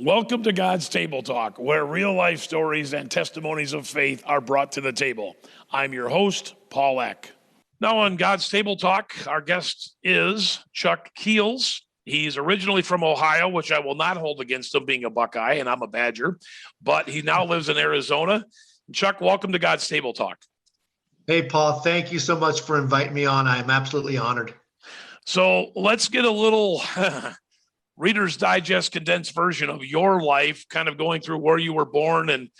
Welcome to God's Table Talk, where real life stories and testimonies of faith are brought to the table. I'm your host, Paul Eck. Now on God's Table Talk, our guest is Chuck Keels. He's originally from Ohio, which I will not hold against him being a Buckeye, and I'm a Badger, but he now lives in Arizona. Chuck, welcome to God's Table Talk. Hey, Paul, thank you so much for inviting me on. I'm absolutely honored. So let's get a little Reader's Digest condensed version of your life, kind of going through where you were born and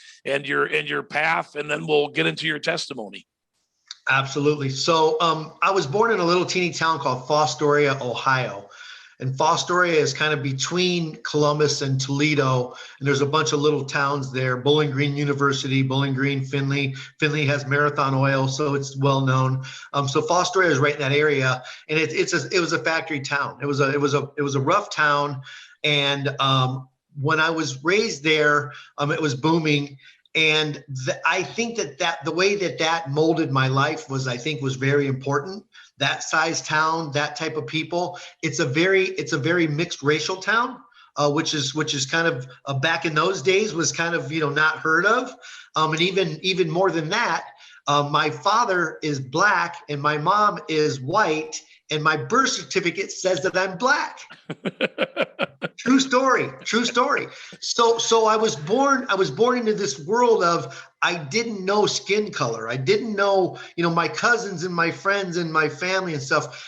your path, and then we'll get into your testimony. Absolutely. So I was born in a little teeny town called Fostoria, Ohio. And Fostoria is kind of between Columbus and Toledo. And there's a bunch of little towns there, Bowling Green University, Bowling Green, Findlay. Findlay has Marathon Oil, so it's well known. So Fostoria is right in that area. And it was a factory town. It was a rough town. And when I was raised there, it was booming. And I think that the way that molded my life was very important. That size town, that type of people. It's a very mixed racial town, which is kind of back in those days was kind of not heard of. And even more than that, my father is black and my mom is white, and my birth certificate says that I'm black. True story. So I was born into this world of, I didn't know skin color. I didn't know, my cousins and my friends and my family and stuff.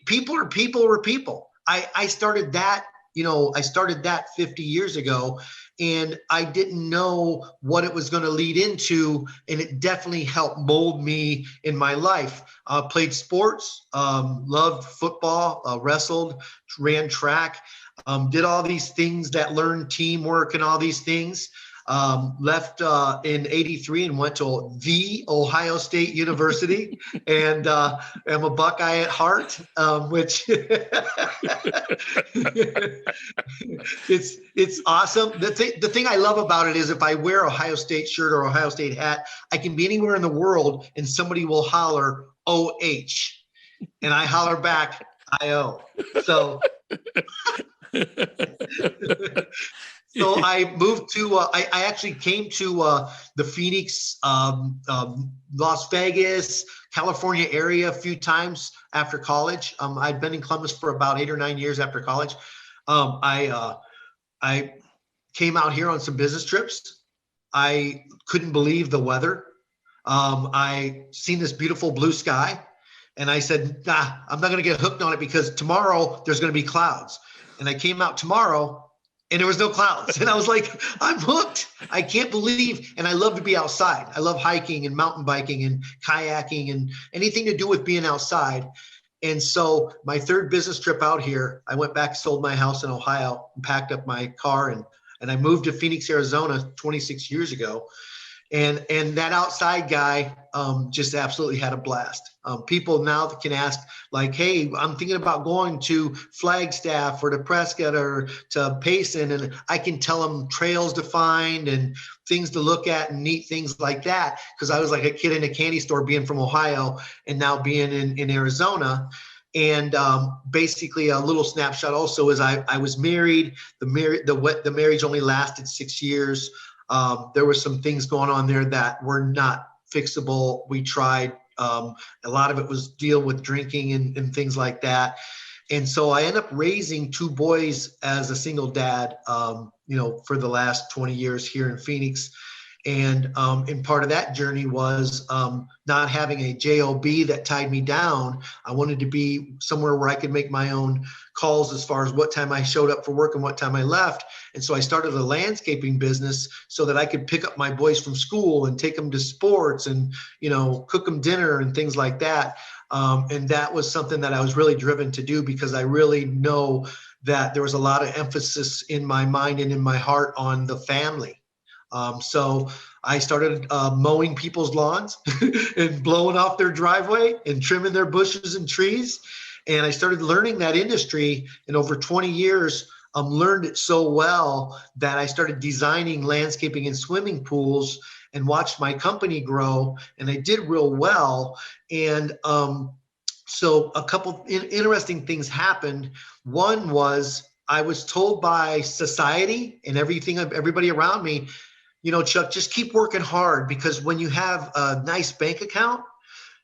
People were people. I started that, I started that 50 years ago, and I didn't know what it was going to lead into. And it definitely helped mold me in my life. Played sports, loved football, wrestled, ran track. Did all these things that learned teamwork and all these things. Left in '83 and went to the Ohio State University, and am a Buckeye at heart, which it's awesome. The thing I love about it is if I wear Ohio State shirt or Ohio State hat, I can be anywhere in the world and somebody will holler OH, and I holler back IO. So. So I moved to, I actually came to the Phoenix, Las Vegas, California area a few times after college. I'd been in Columbus for about 8 or 9 years after college. I came out here on some business trips. I couldn't believe the weather. I seen this beautiful blue sky, and I said, I'm not going to get hooked on it because tomorrow there's going to be clouds. And I came out tomorrow and there was no clouds. And I was like, I'm hooked. I can't believe. And I love to be outside. I love hiking and mountain biking and kayaking and anything to do with being outside. And so my third business trip out here, I went back, sold my house in Ohio, and packed up my car, and I moved to Phoenix, Arizona 26 years ago. And that outside guy just absolutely had a blast. People now can ask like, hey, I'm thinking about going to Flagstaff or to Prescott or to Payson, and I can tell them trails to find and things to look at and neat things like that. Because I was like a kid in a candy store being from Ohio and now being in Arizona. And basically a little snapshot also is I was married. The marriage only lasted 6 years. There were some things going on there that were not fixable. We tried. A lot of it was deal with drinking and things like that. And so I ended up raising 2 boys as a single dad, for the last 20 years here in Phoenix. And part of that journey was not having a job that tied me down. I wanted to be somewhere where I could make my own calls as far as what time I showed up for work and what time I left. And so I started a landscaping business so that I could pick up my boys from school and take them to sports and, cook them dinner and things like that. And that was something that I was really driven to do because I really know that there was a lot of emphasis in my mind and in my heart on the family. So I started mowing people's lawns and blowing off their driveway and trimming their bushes and trees. And I started learning that industry, and over 20 years, learned it so well that I started designing landscaping and swimming pools and watched my company grow, and I did real well. And so a couple interesting things happened. One was I was told by society and everybody around me, Chuck, just keep working hard, because when you have a nice bank account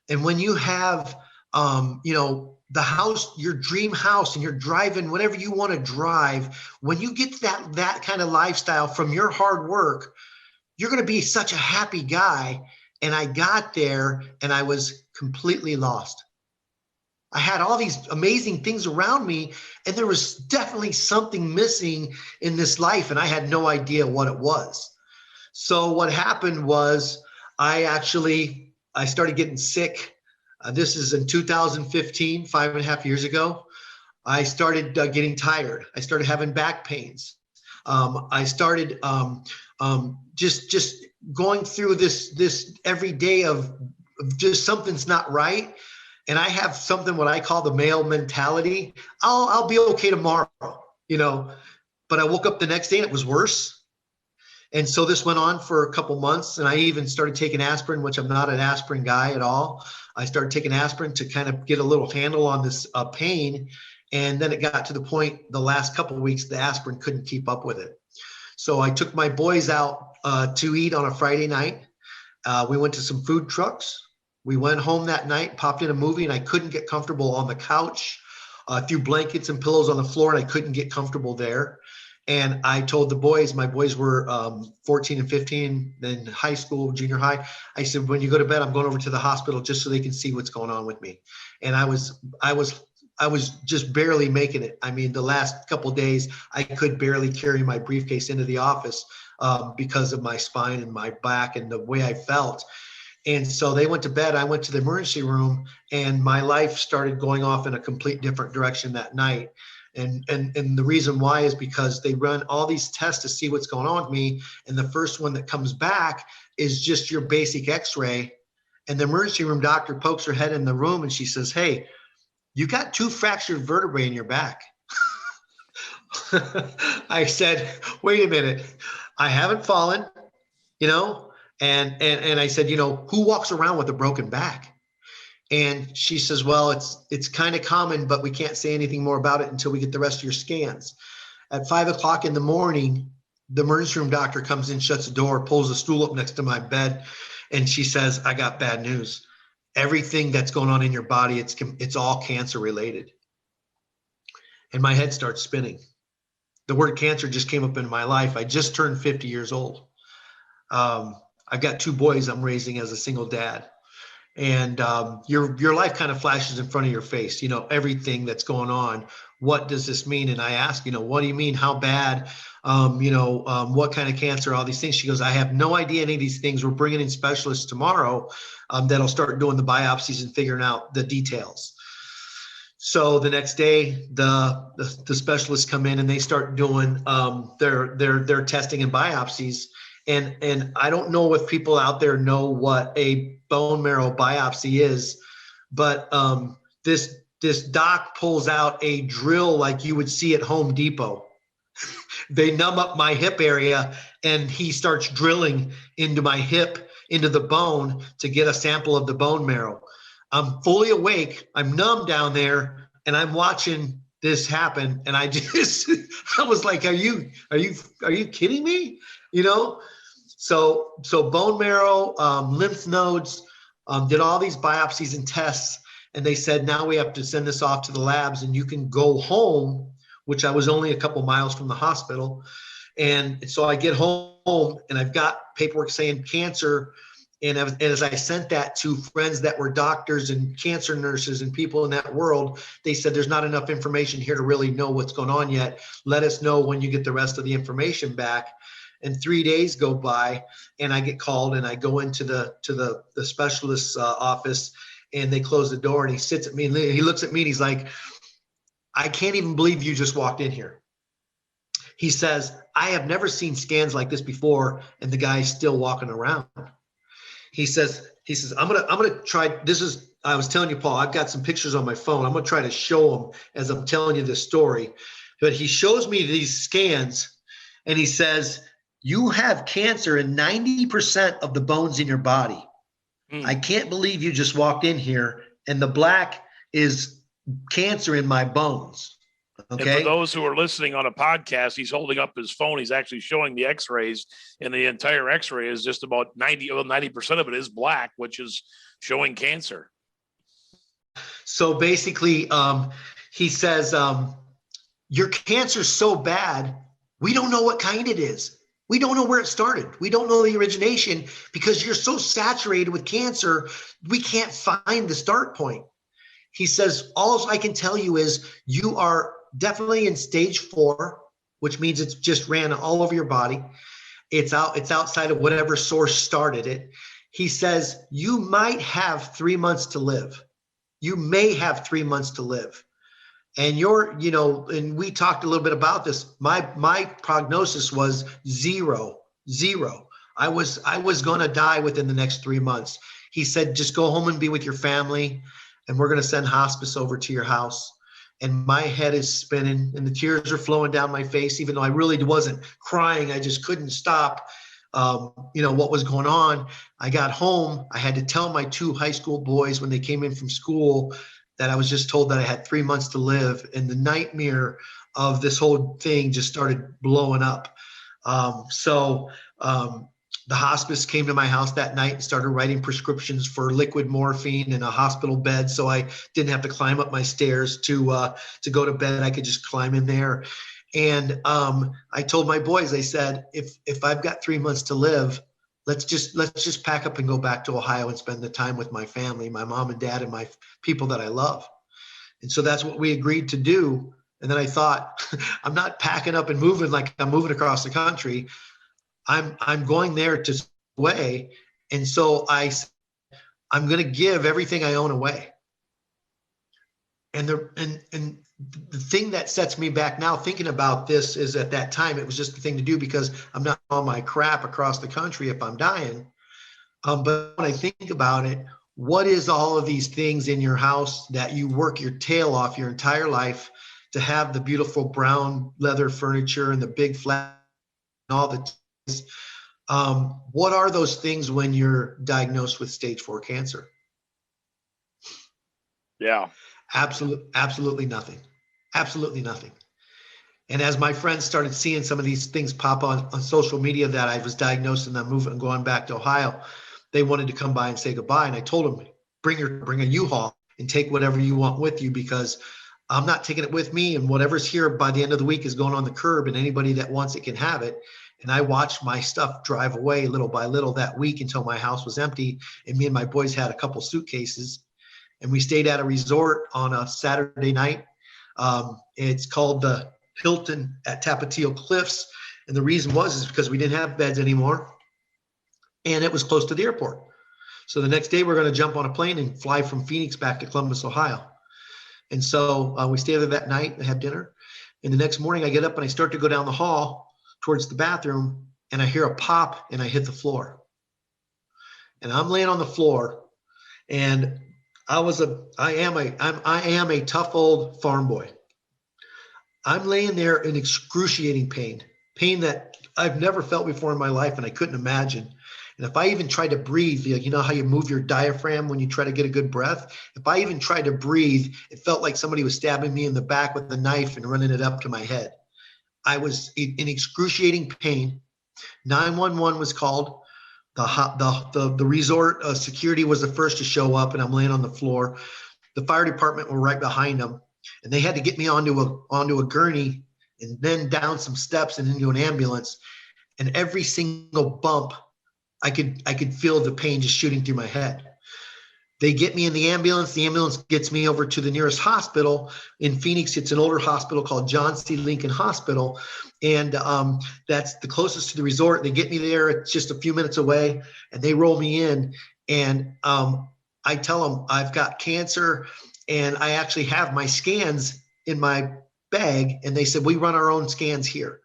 and when you have, the house, your dream house, and you're driving whatever you want to drive, when you get that kind of lifestyle from your hard work, you're going to be such a happy guy. And I got there and I was completely lost. I had all these amazing things around me, and there was definitely something missing in this life, and I had no idea what it was. So what happened was I started getting sick. This is in 2015, 5.5 years ago. I started getting tired. I started having back pains. I started just going through this every day of just something's not right. And I have something what I call the male mentality. I'll be okay tomorrow, but I woke up the next day and it was worse. And so this went on for a couple months, and I even started taking aspirin, which I'm not an aspirin guy at all. I started taking aspirin to kind of get a little handle on this pain. And then it got to the point the last couple of weeks, the aspirin couldn't keep up with it. So I took my boys out to eat on a Friday night. We went to some food trucks. We went home that night, popped in a movie, and I couldn't get comfortable on the couch. Threw blankets and pillows on the floor, and I couldn't get comfortable there. And I told the boys, my boys were 14 and 15 in high school, junior high. I said, when you go to bed, I'm going over to the hospital just so they can see what's going on with me. And I was just barely making it. I mean, the last couple of days, I could barely carry my briefcase into the office because of my spine and my back and the way I felt. And so they went to bed. I went to the emergency room, and my life started going off in a complete different direction that night. And the reason why is because they run all these tests to see what's going on with me. And the first one that comes back is just your basic x-ray. And the emergency room doctor pokes her head in the room and she says, "Hey, you got 2 fractured vertebrae in your back." I said, "Wait a minute. I haven't fallen, and I said, who walks around with a broken back?" And she says, "Well, it's kind of common, but we can't say anything more about it until we get the rest of your scans." At 5 o'clock in the morning, the emergency room doctor comes in, shuts the door, pulls a stool up next to my bed, and she says, "I got bad news. Everything that's going on in your body, it's all cancer related." And my head starts spinning. The word cancer just came up in my life. I just turned 50 years old. I've got 2 boys I'm raising as a single dad. And your life kind of flashes in front of your face, everything that's going on. What does this mean? And I ask, what do you mean? How bad? What kind of cancer? All these things. She goes, "I have no idea any of these things. We're bringing in specialists tomorrow that'll start doing the biopsies and figuring out the details." So the next day, the specialists come in and they start doing their testing and biopsies. And I don't know if people out there know what a bone marrow biopsy is, but this doc pulls out a drill like you would see at Home Depot. They numb up my hip area, and he starts drilling into my hip, into the bone, to get a sample of the bone marrow. I'm fully awake. I'm numb down there, and I'm watching this happen. And I was like, are you kidding me? So bone marrow, lymph nodes, did all these biopsies and tests. And they said, now we have to send this off to the labs and you can go home, which I was only a couple miles from the hospital. And so I get home and I've got paperwork saying cancer. And as I sent that to friends that were doctors and cancer nurses and people in that world, they said, "There's not enough information here to really know what's going on yet. Let us know when you get the rest of the information back." And 3 days go by and I get called and I go into the specialist's office, and they close the door, and he sits at me and he looks at me and he's like, "I can't even believe you just walked in here." He says, "I have never seen scans like this before." And the guy's still walking around. He says, I'm gonna try. I was telling you, Paul, I've got some pictures on my phone. I'm gonna try to show them as I'm telling you this story. But he shows me these scans and he says, "You have cancer in 90% of the bones in your body. I can't believe you just walked in here, and the black is cancer in my bones." And for Okay. those who are listening on a podcast, he's holding up his phone. He's actually showing the x-rays, and the entire x-ray is just about 90% of it is black, which is showing cancer. So basically, he says, your cancer's so bad, we don't know what kind it is. We don't know where it started. We don't know the origination because you're so saturated with cancer, we can't find the start point. He says, all I can tell you is you are definitely in stage 4, which means it's just ran all over your body. It's outside of whatever source started it. He says, you might have 3 months to live. You may have 3 months to live. And and we talked a little bit about this. My prognosis was zero. I was going to die within the next 3 months. He said, just go home and be with your family, and we're going to send hospice over to your house. And my head is spinning and the tears are flowing down my face, even though I really wasn't crying. I just couldn't stop. What was going on. I got home. I had to tell my 2 high school boys when they came in from school that I was just told that I had 3 months to live. And the nightmare of this whole thing just started blowing up. The hospice came to my house that night and started writing prescriptions for liquid morphine and a hospital bed. So I didn't have to climb up my stairs to go to bed. I could just climb in there. And I told my boys, I said, if I've got 3 months to live, let's just pack up and go back to Ohio and spend the time with my family, my mom and dad, and my people that I love. And so that's what we agreed to do. And then I thought, I'm not packing up and moving like I'm moving across the country. I'm going there to away. And so I'm going to give everything I own away. And the thing that sets me back now thinking about this is at that time, it was just the thing to do because I'm not all my crap across the country if I'm dying. But when I think about it, what is all of these things in your house that you work your tail off your entire life to have the beautiful brown leather furniture and the big flat and all the what are those things when you're diagnosed with stage 4 cancer? Yeah. Absolutely nothing. Absolutely nothing. And as my friends started seeing some of these things pop on social media that I was diagnosed and I'm moving and going back to Ohio, they wanted to come by and say goodbye. And I told them, bring a U-Haul and take whatever you want with you because I'm not taking it with me. And whatever's here by the end of the week is going on the curb and anybody that wants it can have it. And I watched my stuff drive away little by little that week until my house was empty. And me and my boys had a couple suitcases. And we stayed at a resort on a Saturday night. It's called the Hilton at Tapatio Cliffs. And the reason is because we didn't have beds anymore. And it was close to the airport. So the next day we're going to jump on a plane and fly from Phoenix back to Columbus, Ohio. And so we stayed there that night and had dinner. And the next morning I get up and I start to go down the hall towards the bathroom and I hear a pop and I hit the floor. And I'm laying on the floor and I am a tough old farm boy. I'm laying there in excruciating pain that I've never felt before in my life and I couldn't imagine. And if I even tried to breathe, you know how you move your diaphragm when you try to get a good breath? If I even tried to breathe, it felt like somebody was stabbing me in the back with a knife and running it up to my head. I was in excruciating pain. 911 was called. The resort security was the first to show up, and I'm laying on the floor. The fire department were right behind them, and they had to get me onto a gurney and then down some steps and into an ambulance. And every single bump, I could feel the pain just shooting through my head. They get me in the ambulance. The ambulance gets me over to the nearest hospital in Phoenix. It's an older hospital called John C. Lincoln Hospital. And that's the closest to the resort. They get me there. It's just a few minutes away and they roll me in. And I tell them I've got cancer and I actually have my scans in my bag. And they said, we run our own scans here.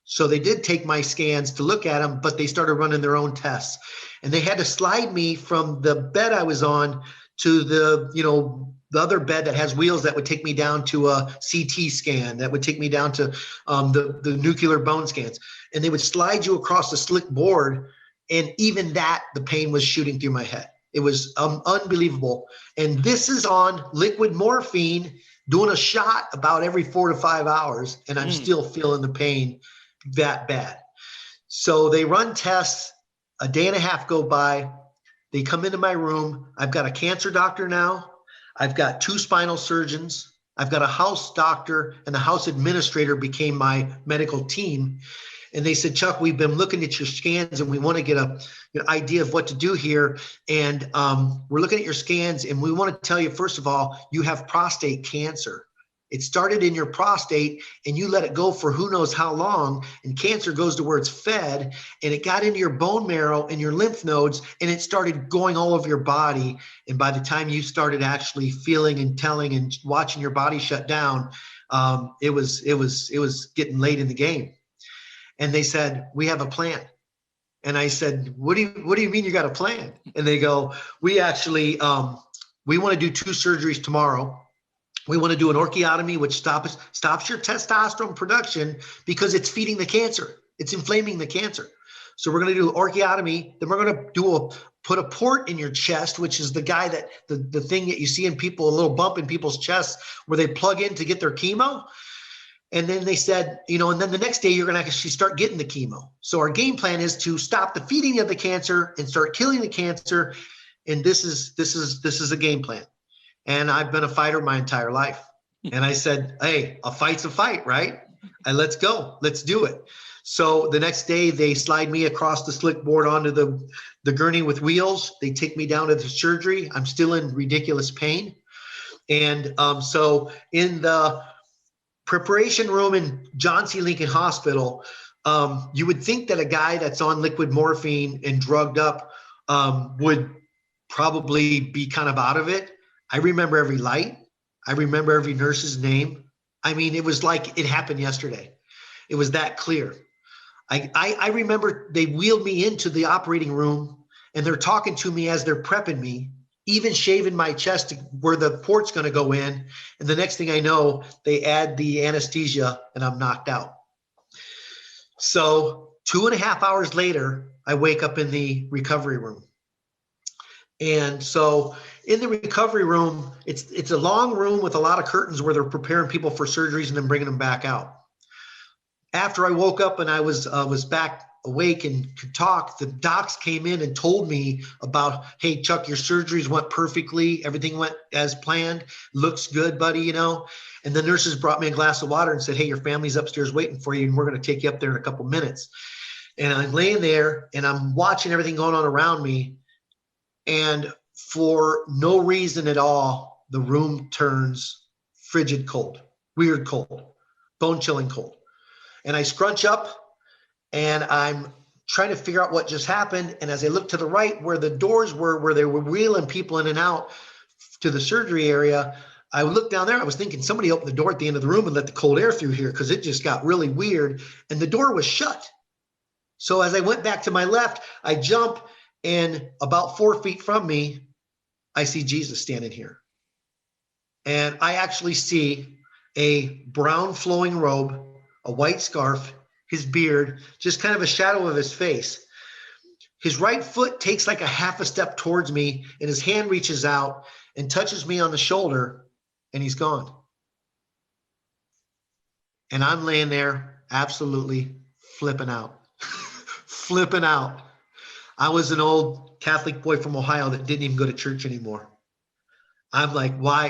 So they did take my scans to look at them, but they started running their own tests. And they had to slide me from the bed I was on to the other bed that has wheels that would take me down to a CT scan, that would take me down to the nuclear bone scans. And they would slide you across the slick board. And even that, the pain was shooting through my head. It was unbelievable. And this is on liquid morphine doing a shot about every 4 to 5 hours, and I'm still feeling the pain that bad. So they run tests. A day and a half go by. They come into my room. I've got a cancer doctor now. I've got 2 spinal surgeons. I've got a house doctor, and the house administrator became my medical team. And they said, Chuck, we've been looking at your scans and we want to get an idea of what to do here. And we're looking at your scans and we want to tell you, first of all, you have prostate cancer. It started in your prostate and you let it go for who knows how long. And cancer goes to where it's fed, and it got into your bone marrow and your lymph nodes, and it started going all over your body. And by the time you started actually feeling and telling and watching your body shut down, it was getting late in the game. And they said, we have a plan. And I said, what do you mean you got a plan? And they go, we actually, we want to do 2 surgeries tomorrow. We want to do an orchiotomy, which stops your testosterone production because it's feeding the cancer. It's inflaming the cancer. So we're going to do orchiotomy. Then we're going to put a port in your chest, which is the guy that the thing that you see in people, a little bump in people's chests where they plug in to get their chemo. And then they said, and then the next day you're going to actually start getting the chemo. So our game plan is to stop the feeding of the cancer and start killing the cancer. And this is a game plan. And I've been a fighter my entire life. And I said, hey, a fight's a fight, right? And let's go. Let's do it. So the next day they slide me across the slick board onto the gurney with wheels. They take me down to the surgery. I'm still in ridiculous pain. And so in the preparation room in John C. Lincoln Hospital, you would think that a guy that's on liquid morphine and drugged up would probably be kind of out of it. I remember every light. I remember every nurse's name. I mean, it was like it happened yesterday. It was that clear. I remember they wheeled me into the operating room and they're talking to me as they're prepping me, even shaving my chest to where the port's going to go in. And the next thing I know, they add the anesthesia and I'm knocked out. So 2.5 hours later, I wake up in the recovery room. And so in the recovery room, it's a long room with a lot of curtains where they're preparing people for surgeries and then bringing them back out. After I woke up and I was back awake and could talk, the docs came in and told me about, hey, Chuck, your surgeries went perfectly. Everything went as planned. Looks good, buddy, And the nurses brought me a glass of water and said, hey, your family's upstairs waiting for you, and we're going to take you up there in a couple minutes. And I'm laying there and I'm watching everything going on around me. And for no reason at all, the room turns frigid cold, weird cold, bone chilling cold. And I scrunch up and I'm trying to figure out what just happened. And as I look to the right where the doors were, where they were wheeling people in and out to the surgery area, I looked down there. I was thinking somebody opened the door at the end of the room and let the cold air through here because it just got really weird. And the door was shut. So as I went back to my left, I jump, and about 4 feet from me, I see Jesus standing here. And I actually see a brown flowing robe, a white scarf, his beard, just kind of a shadow of his face. His right foot takes like a half a step towards me, and his hand reaches out and touches me on the shoulder, and he's gone. And I'm laying there absolutely flipping out, flipping out. I was an old Catholic boy from Ohio that didn't even go to church anymore. I'm like, why,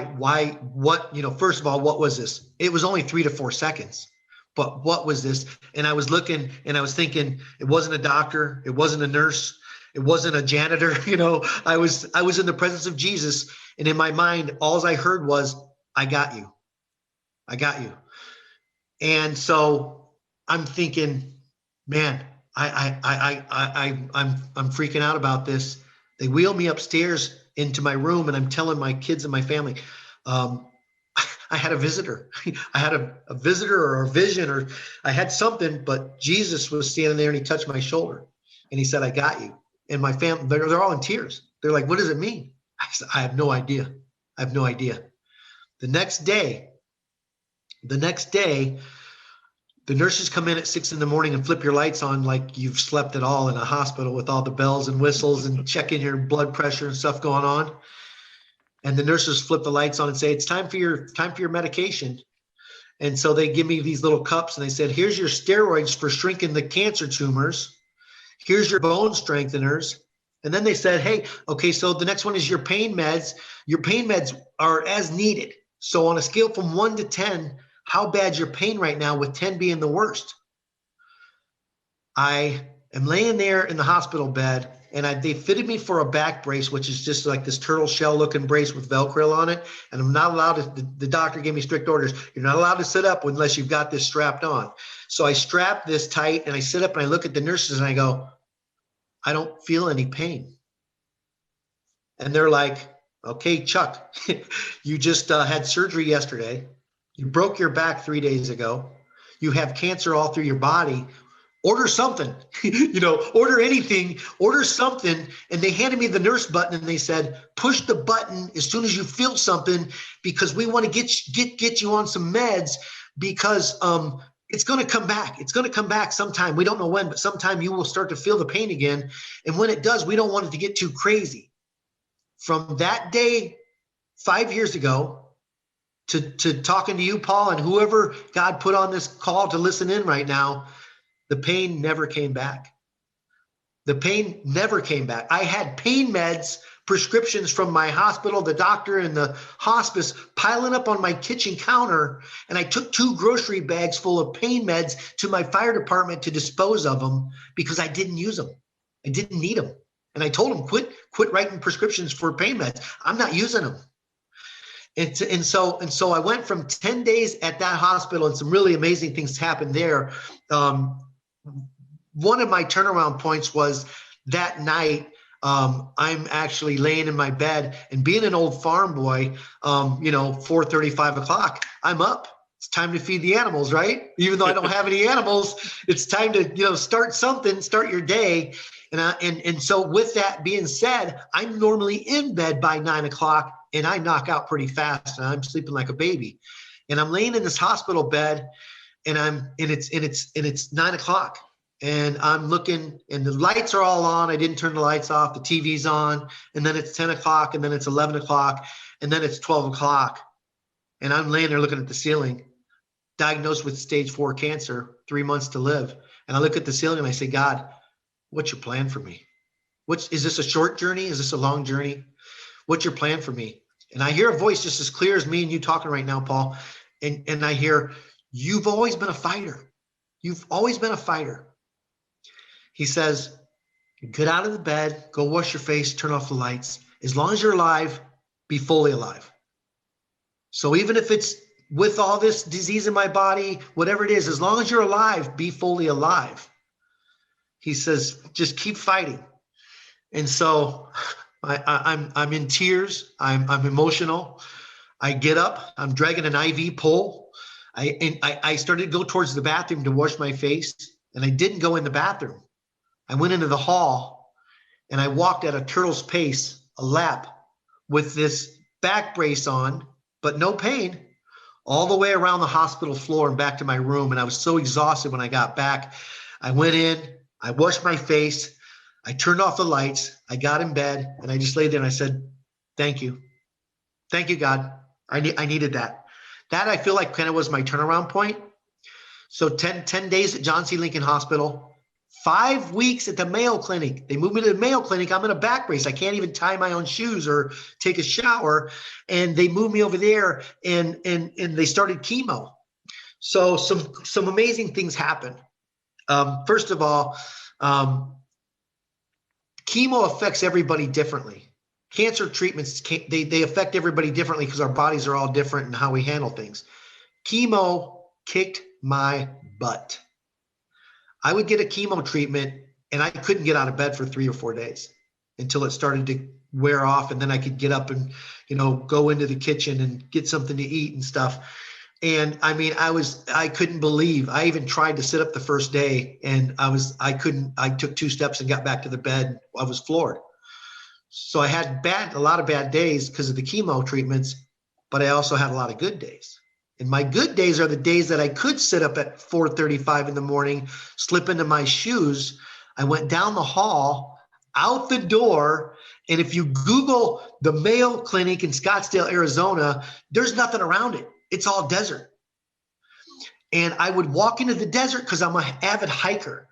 what, first of all, what was this? It was only 3 to 4 seconds, but what was this? And I was looking and I was thinking, it wasn't a doctor. It wasn't a nurse. It wasn't a janitor. I was in the presence of Jesus. And in my mind, all I heard was, I got you. I got you. And so I'm thinking, man, I'm freaking out about this. They wheel me upstairs into my room and I'm telling my kids and my family, I had a visitor. I had a visitor or a vision, or I had something, but Jesus was standing there and he touched my shoulder and he said, I got you. And my family, they're all in tears. They're like, what does it mean? I said, I have no idea. I have no idea. The next day, the nurses come in at 6 a.m. and flip your lights on like you've slept at all in a hospital with all the bells and whistles and checking your blood pressure and stuff going on. And the nurses flip the lights on and say, it's time for your medication. And so they give me these little cups and they said, here's your steroids for shrinking the cancer tumors. Here's your bone strengtheners. And then they said, hey, okay, so the next one is your pain meds. Your pain meds are as needed. So on a scale from 1 to 10, how bad's your pain right now, with 10 being the worst? I am laying there in the hospital bed, and they fitted me for a back brace, which is just like this turtle shell looking brace with Velcro on it. And I'm not allowed to, the doctor gave me strict orders. You're not allowed to sit up unless you've got this strapped on. So I strap this tight and I sit up and I look at the nurses and I go, I don't feel any pain. And they're like, okay, Chuck, you just had surgery yesterday. You broke your back 3 days ago. You have cancer all through your body. Order something, order anything, order something. And they handed me the nurse button and they said, push the button as soon as you feel something, because we want to get you on some meds, because it's going to come back. It's going to come back sometime. We don't know when, but sometime you will start to feel the pain again. And when it does, we don't want it to get too crazy. From that day, 5 years ago, to talking to you, Paul, and whoever God put on this call to listen in right now, the pain never came back. The pain never came back. I had pain meds, prescriptions from my hospital, the doctor, and the hospice piling up on my kitchen counter. And I took 2 grocery bags full of pain meds to my fire department to dispose of them because I didn't use them. I didn't need them. And I told them, quit writing prescriptions for pain meds. I'm not using them. And so I went from 10 days at that hospital, and some really amazing things happened there. One of my turnaround points was that night. I'm actually laying in my bed, and being an old farm boy, 4:30, 5 o'clock, I'm up. It's time to feed the animals, right? Even though I don't have any animals, it's time to, start something, start your day. And so with that being said, I'm normally in bed by 9 o'clock, and I knock out pretty fast, and I'm sleeping like a baby. And I'm laying in this hospital bed, and it's 9 o'clock, and I'm looking, and the lights are all on. I didn't turn the lights off. The TV's on, and then it's 10 o'clock, and then it's 11 o'clock, and then it's 12 o'clock. And I'm laying there looking at the ceiling, diagnosed with stage 4 cancer, 3 months to live. And I look at the ceiling and I say, God, what's your plan for me? Is this a short journey? Is this a long journey? What's your plan for me? And I hear a voice just as clear as me and you talking right now, Paul. And I hear, you've always been a fighter. You've always been a fighter. He says, get out of the bed, go wash your face, turn off the lights. As long as you're alive, be fully alive. So even if it's with all this disease in my body, whatever it is, as long as you're alive, be fully alive. He says, just keep fighting. And so I'm in tears. I'm emotional. I get up. I'm dragging an IV pole. I started to go towards the bathroom to wash my face, and I didn't go in the bathroom. I went into the hall, and I walked at a turtle's pace, a lap, with this back brace on, but no pain, all the way around the hospital floor and back to my room. And I was so exhausted when I got back. I went in, I washed my face, I turned off the lights, I got in bed, and I just laid there and I said, thank you. Thank you, God. I needed that. That I feel like kind of was my turnaround point. So 10 days at John C. Lincoln Hospital, 5 weeks at the Mayo Clinic. They moved me to the Mayo Clinic. I'm in a back brace. I can't even tie my own shoes or take a shower. And they moved me over there, and they started chemo. So some amazing things happened. First of all, chemo affects everybody differently. Cancer treatments, they affect everybody differently because our bodies are all different in how we handle things. Chemo kicked my butt. I would get a chemo treatment and I couldn't get out of bed for 3 or 4 days until it started to wear off. And then I could get up and, go into the kitchen and get something to eat and stuff. And I mean, I couldn't believe, I even tried to sit up the first day, and I took 2 steps and got back to the bed. I was floored. So I had a lot of bad days because of the chemo treatments, but I also had a lot of good days. And my good days are the days that I could sit up at 4:35 in the morning, slip into my shoes. I went down the hall, out the door, And if you Google the Mayo Clinic in Scottsdale, Arizona, there's nothing around it. It's all desert. And I would walk into the desert because I'm an avid hiker.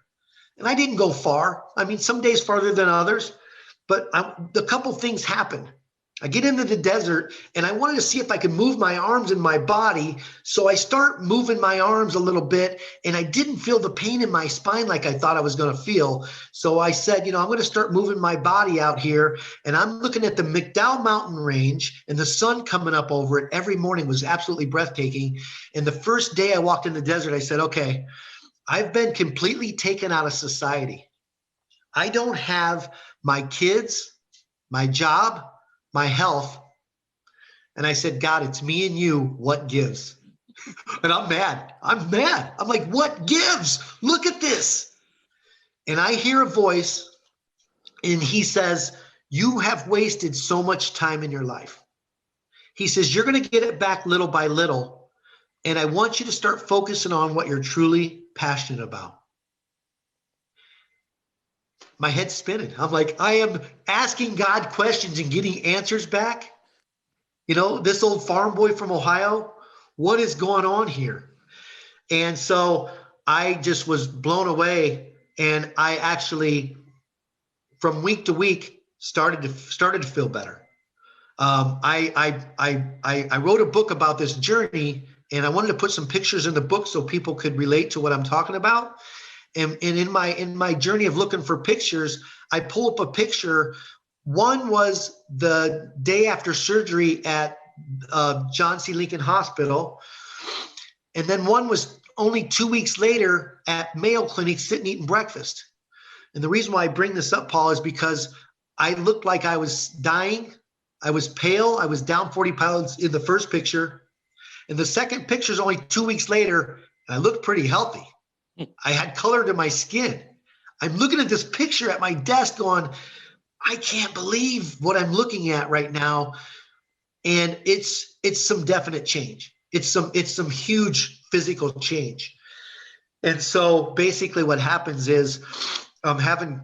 And I didn't go far. I mean, some days farther than others, but a couple things happened. I get into the desert and I wanted to see if I could move my arms and my body. So I start moving my arms a little bit and I didn't feel the pain in my spine like I thought I was going to feel. So I said, I'm going to start moving my body out here. And I'm looking at the McDowell Mountain Range and the sun coming up over it every morning was absolutely breathtaking. And the first day I walked in the desert, I said, okay, I've been completely taken out of society. I don't have my kids, my job, my health. And I said, God, it's me and you. What gives? And I'm mad. I'm like, what gives? Look at this. And I hear a voice and he says, you have wasted so much time in your life. He says, you're going to get it back little by little. And I want you to start focusing on what you're truly passionate about. My head's spinning. I'm like, I am asking God questions and getting answers back. This old farm boy from Ohio, what is going on here? And so I just was blown away. And I actually, from week to week, started to feel better. I wrote a book about this journey, and I wanted to put some pictures in the book so people could relate to what I'm talking about. And in my journey of looking for pictures, I pull up a picture. One was the day after surgery at John C. Lincoln Hospital. And then one was only 2 weeks later at Mayo Clinic sitting eating breakfast. And the reason why I bring this up, Paul, is because I looked like I was dying. I was pale. I was down 40 pounds in the first picture. And the second picture is only 2 weeks later, and I looked pretty healthy. I had color to my skin. I'm looking at this picture at my desk going, I can't believe what I'm looking at right now. And it's some definite change. It's some huge physical change. And so basically what happens is I'm having,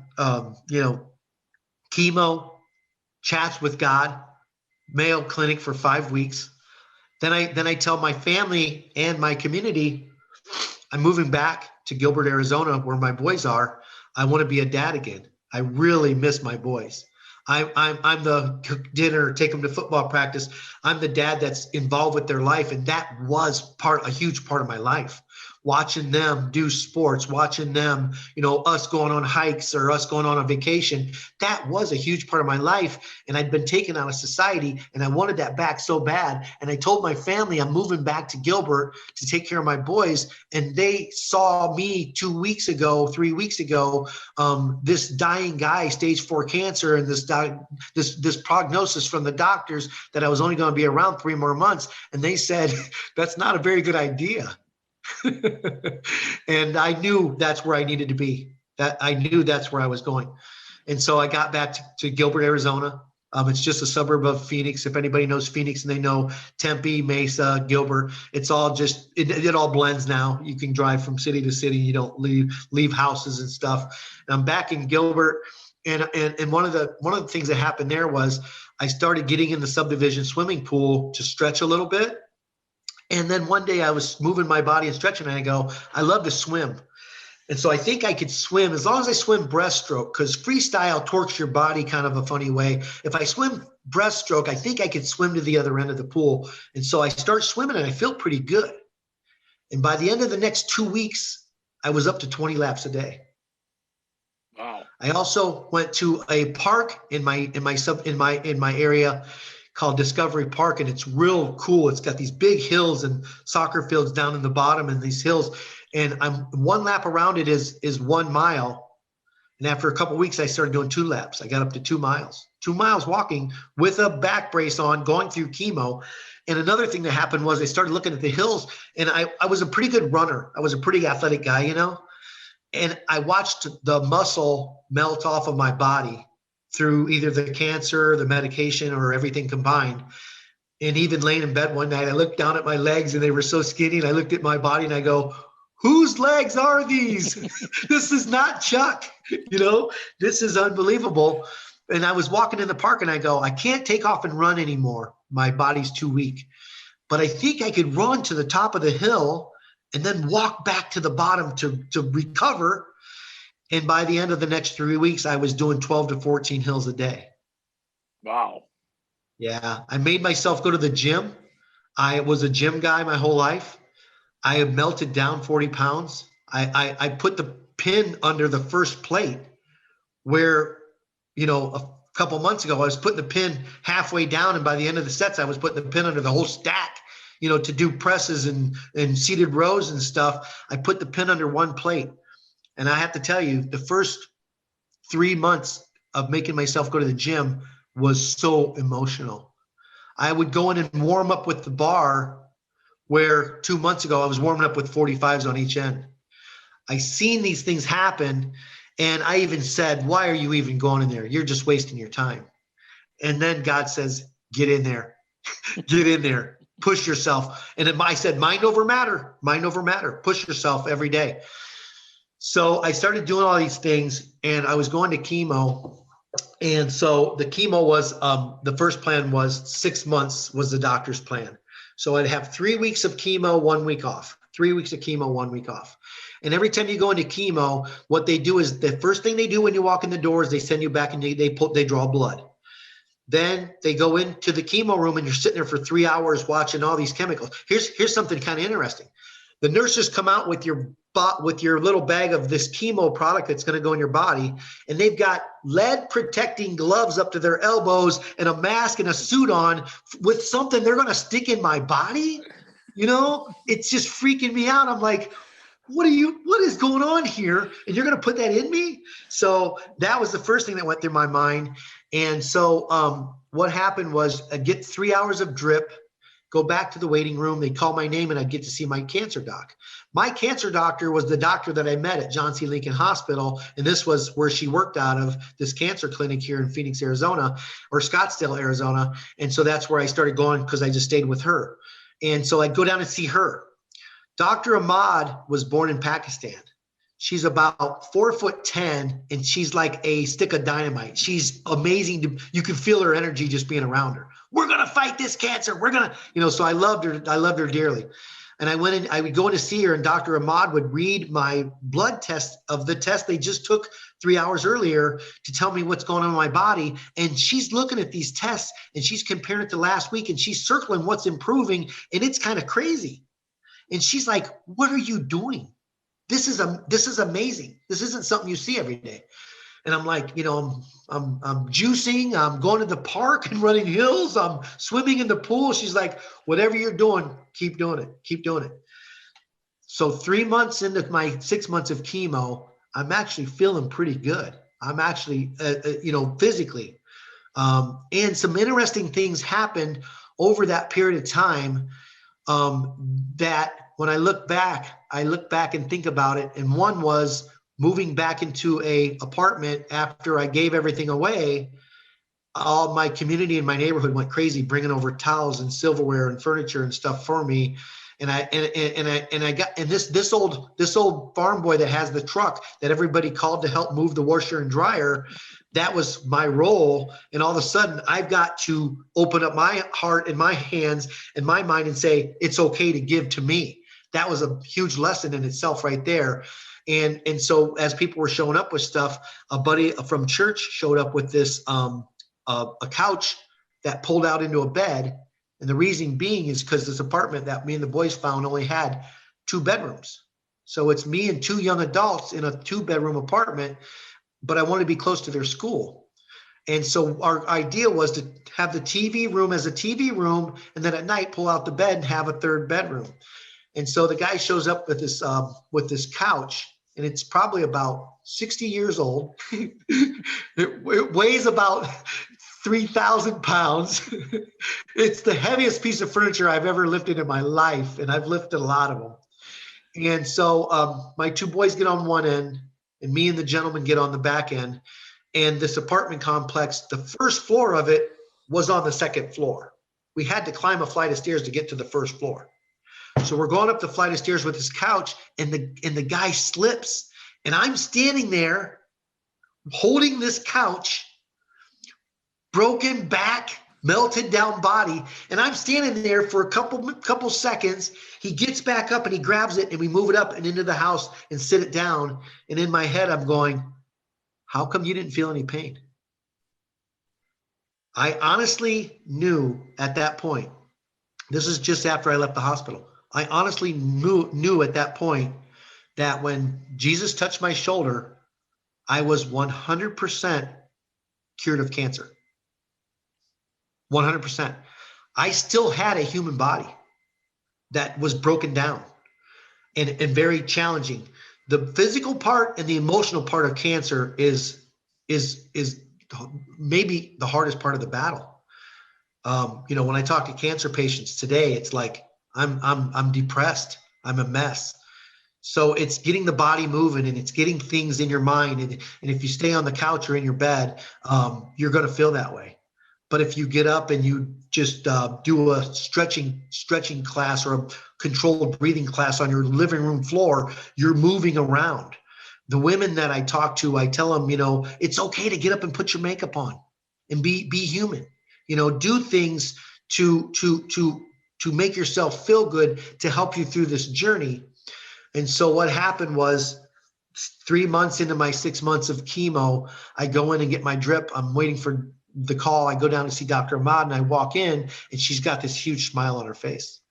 chemo, chats with God, Mayo Clinic for 5 weeks. Then I tell my family and my community, I'm moving back to Gilbert, Arizona, where my boys are. I want to be a dad again. I really miss my boys. I'm the cook dinner, take them to football practice. I'm the dad that's involved with their life. And that was a huge part of my life. Watching them do sports, watching them, us going on hikes or us going on a vacation. That was a huge part of my life. And I'd been taken out of society and I wanted that back so bad. And I told my family I'm moving back to Gilbert to take care of my boys. And they saw me 3 weeks ago, this dying guy, stage 4 cancer, and this prognosis from the doctors that I was only going to be around 3 more months. And they said, that's not a very good idea. And I knew that's where I needed to be. I knew that's where I was going. And so I got back to Gilbert, Arizona. It's just a suburb of Phoenix. If anybody knows Phoenix and they know Tempe, Mesa, Gilbert, it's all just, it all blends now. You can drive from city to city. You don't leave houses and stuff. And I'm back in Gilbert. And one of the things that happened there was I started getting in the subdivision swimming pool to stretch a little bit. And then one day I was moving my body and stretching, and I go, I love to swim. And so I think I could swim as long as I swim breaststroke, because freestyle torques your body kind of a funny way. If I swim breaststroke, I think I could swim to the other end of the pool. And so I start swimming and I feel pretty good. And by the end of the next 2 weeks, I was up to 20 laps a day. Wow. I also went to a park in my area called Discovery Park, and it's real cool. It's got these big hills and soccer fields down in the bottom and these hills. And one lap around it is 1 mile. And after a couple of weeks, I started doing 2 laps. I got up to 2 miles. 2 miles walking with a back brace on, going through chemo. And another thing that happened was I started looking at the hills, and I was a pretty good runner. I was a pretty athletic guy, and I watched the muscle melt off of my body through either the cancer, the medication, or everything combined. And even laying in bed one night, I looked down at my legs and they were so skinny. And I looked at my body and I go, whose legs are these? This is not Chuck. This is unbelievable. And I was walking in the park and I go, I can't take off and run anymore. My body's too weak. But I think I could run to the top of the hill and then walk back to the bottom to recover. And by the end of the next 3 weeks, I was doing 12 to 14 hills a day. Wow. Yeah. I made myself go to the gym. I was a gym guy my whole life. I have melted down 40 pounds. I put the pin under the first plate where, a couple months ago, I was putting the pin halfway down. And by the end of the sets, I was putting the pin under the whole stack, to do presses and seated rows and stuff. I put the pin under one plate. And I have to tell you, the first 3 months of making myself go to the gym was so emotional. I would go in and warm up with the bar where 2 months ago I was warming up with 45s on each end. I seen these things happen. And I even said, why are you even going in there? You're just wasting your time. And then God says, get in there, get in there, push yourself. And then I said, mind over matter, push yourself every day. So I started doing all these things and I was going to chemo. And so the chemo was, the first plan was 6 months was the doctor's plan. So I'd have 3 weeks of chemo, 1 week off, 3 weeks of chemo, 1 week off. And every time you go into chemo, what they do is the first thing they do when you walk in the door is they send you back and they draw blood. Then they go into the chemo room and you're sitting there for 3 hours watching all these chemicals. Here's something kind of interesting. The nurses come out with your little bag of this chemo product that's going to go in your body, and they've got lead protecting gloves up to their elbows and a mask and a suit on with something they're going to stick in my body. It's just freaking me out. I'm like, what is going on here? And you're going to put that in me? So that was the first thing that went through my mind. And so what happened was I'd get 3 hours of drip, go back to the waiting room. They'd call my name and I'd get to see my cancer doc. My cancer doctor was the doctor that I met at John C. Lincoln Hospital. And this was where she worked out of, this cancer clinic here in Phoenix, Arizona, or Scottsdale, Arizona. And so that's where I started going because I just stayed with her. And so I'd go down and see her. Dr. Ahmad was born in Pakistan. She's about 4'10" and she's like a stick of dynamite. She's amazing. You can feel her energy just being around her. We're going to fight this cancer. We're going to, so I loved her. I loved her dearly. And I would go in to see her and Dr. Ahmad would read my blood test of the test they just took 3 hours earlier to tell me what's going on in my body. And she's looking at these tests and she's comparing it to last week and she's circling what's improving. And it's kind of crazy. And she's like, what are you doing? This is amazing. This isn't something you see every day. And I'm like, I'm juicing. I'm going to the park and running hills. I'm swimming in the pool. She's like, whatever you're doing, keep doing it. Keep doing it. So 3 months into my 6 months of chemo, I'm actually feeling pretty good. I'm actually, physically. And some interesting things happened over that period of time that when I look back and think about it. And one was moving back into a apartment after I gave everything away. All my community in my neighborhood went crazy, bringing over towels and silverware and furniture and stuff for me. And this old farm boy that has the truck that everybody called to help move the washer and dryer, that was my role. And all of a sudden I've got to open up my heart and my hands and my mind and say, it's okay to give to me. That was a huge lesson in itself right there. And so as people were showing up with stuff, a buddy from church showed up with this, a couch that pulled out into a bed. And the reason being is because this apartment that me and the boys found only had 2 bedrooms. So it's me and 2 young adults in a 2-bedroom apartment, but I wanted to be close to their school. And so our idea was to have the TV room as a TV room, and then at night pull out the bed and have a 3rd bedroom. And so the guy shows up with this couch, and it's probably about 60 years old. It weighs about 3,000 pounds. It's the heaviest piece of furniture I've ever lifted in my life, and I've lifted a lot of them. And so my 2 boys get on one end, and me and the gentleman get on the back end. And this apartment complex, the first floor of it was on the 2nd floor. We had to climb a flight of stairs to get to the 1st floor. So we're going up the flight of stairs with this couch, and the guy slips, and I'm standing there holding this couch, broken back, melted down body. And I'm standing there for a couple seconds. He gets back up and he grabs it and we move it up and into the house and sit it down. And in my head, I'm going, how come you didn't feel any pain? I honestly knew at that point, this is just after I left the hospital. I honestly knew at that point that when Jesus touched my shoulder, I was 100% cured of cancer. 100%. I still had a human body that was broken down and very challenging. The physical part and the emotional part of cancer is maybe the hardest part of the battle. When I talk to cancer patients today, it's like I'm depressed. I'm a mess. So it's getting the body moving and it's getting things in your mind. And if you stay on the couch or in your bed, you're going to feel that way. But if you get up and you just do a stretching class or a controlled breathing class on your living room floor, you're moving around. The women that I talk to, I tell them, it's okay to get up and put your makeup on and be human. Do things to make yourself feel good, to help you through this journey. And so what happened was 3 months into my 6 months of chemo, I go in and get my drip. I'm waiting for the call. I go down to see Dr. Ahmad and I walk in and she's got this huge smile on her face.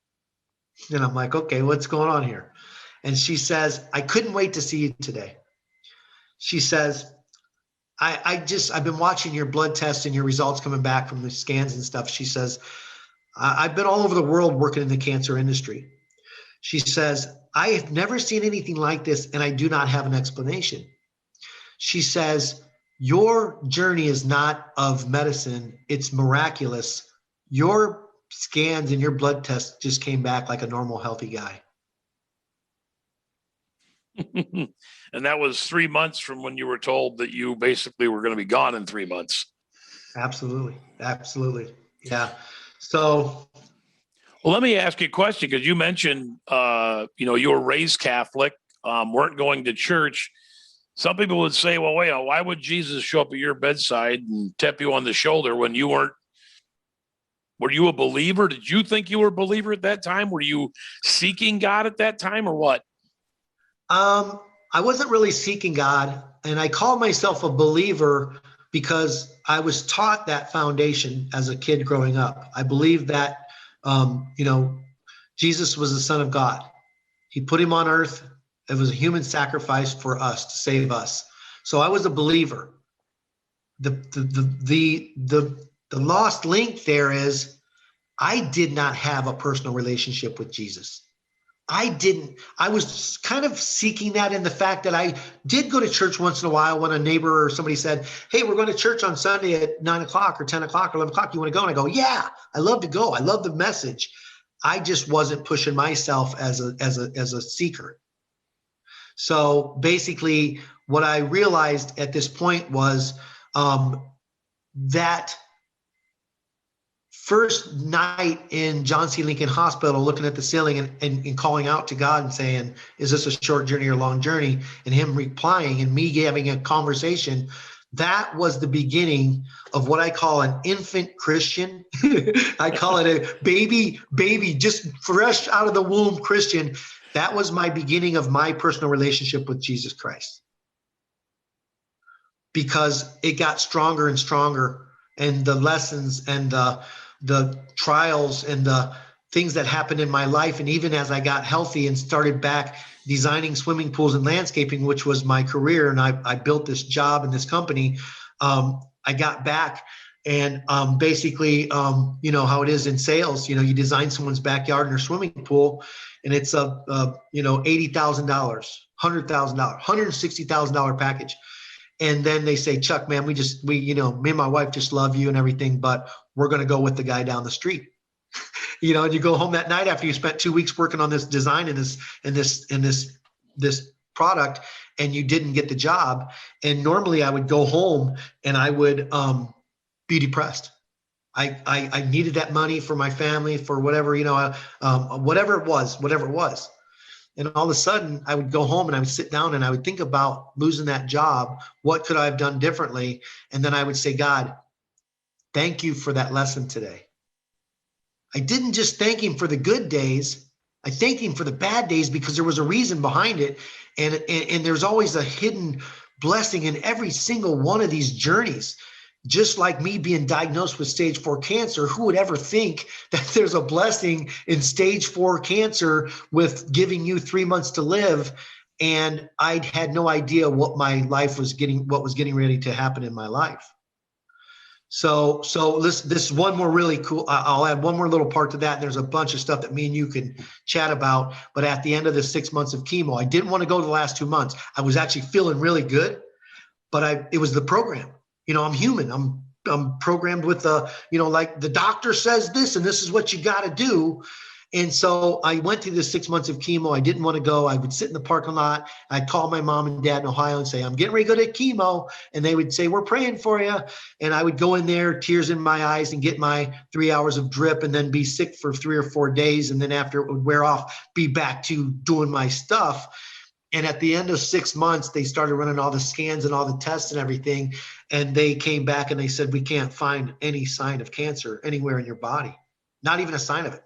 And I'm like, okay, what's going on here? And she says, I couldn't wait to see you today. She says, I've been watching your blood tests and your results coming back from the scans and stuff. She says, I've been all over the world working in the cancer industry. She says, I have never seen anything like this and I do not have an explanation. She says, your journey is not of medicine. It's miraculous. Your scans and your blood tests just came back like a normal, healthy guy. And that was 3 months from when you were told that you basically were going to be gone in 3 months. Absolutely. Absolutely. Yeah. So. Well, let me ask you a question, because you mentioned, you were raised Catholic, weren't going to church. Some people would say, well, wait, why would Jesus show up at your bedside and tap you on the shoulder when you weren't? Were you a believer? Did you think you were a believer at that time? Were you seeking God at that time or what? I wasn't really seeking God, and I call myself a believer because I was taught that foundation as a kid growing up. I believe that, Jesus was the Son of God. He put him on earth. It was a human sacrifice for us to save us. So I was a believer. The lost link there is I did not have a personal relationship with Jesus. I was kind of seeking that in the fact that I did go to church once in a while when a neighbor or somebody said, hey, we're going to church on Sunday at 9 o'clock or 10 o'clock or 11 o'clock. You want to go? And I go, yeah, I love to go. I love the message. I just wasn't pushing myself as a seeker. So basically what I realized at this point was that first night in John C. Lincoln Hospital, looking at the ceiling and calling out to God and saying, is this a short journey or long journey? And him replying and me having a conversation, that was the beginning of what I call an infant Christian. I call it a baby, just fresh out of the womb Christian. That was my beginning of my personal relationship with Jesus Christ. Because it got stronger and stronger, and the lessons and the trials and the things that happened in my life. And even as I got healthy and started back designing swimming pools and landscaping, which was my career, and I built this job in this company, I got back and basically, how it is in sales, you design someone's backyard in their swimming pool and it's a $80,000, $100,000, $160,000 package. And then they say, Chuck, man, me and my wife just love you and everything, but we're going to go with the guy down the street. And you go home that night after you spent 2 weeks working on this design and this product, and you didn't get the job. And normally I would go home and I would be depressed. I needed that money for my family, for whatever, whatever it was. And all of a sudden I would go home and I would sit down and I would think about losing that job. What could I have done differently? And then I would say, God, Thank you for that lesson today. I didn't just thank him for the good days. I thanked him for the bad days because there was a reason behind it. And there's always a hidden blessing in every single one of these journeys. Just like me being diagnosed with stage 4 cancer, who would ever think that there's a blessing in stage 4 cancer with giving you 3 months to live? And I had no idea what my life was what was getting ready to happen in my life. So this one more really cool, I'll add one more little part to that. And there's a bunch of stuff that me and you can chat about. But at the end of the 6 months of chemo, I didn't want to go the last 2 months. I was actually feeling really good, but it was the program. I'm human. I'm programmed with like the doctor says this, and this is what you got to do. And so I went through the 6 months of chemo. I didn't want to go. I would sit in the parking lot. I'd call my mom and dad in Ohio and say, I'm getting ready to go to chemo. And they would say, we're praying for you. And I would go in there, tears in my eyes, and get my 3 hours of drip and then be sick for 3 or 4 days. And then after it would wear off, be back to doing my stuff. And at the end of 6 months, they started running all the scans and all the tests and everything. And they came back and they said, we can't find any sign of cancer anywhere in your body, not even a sign of it.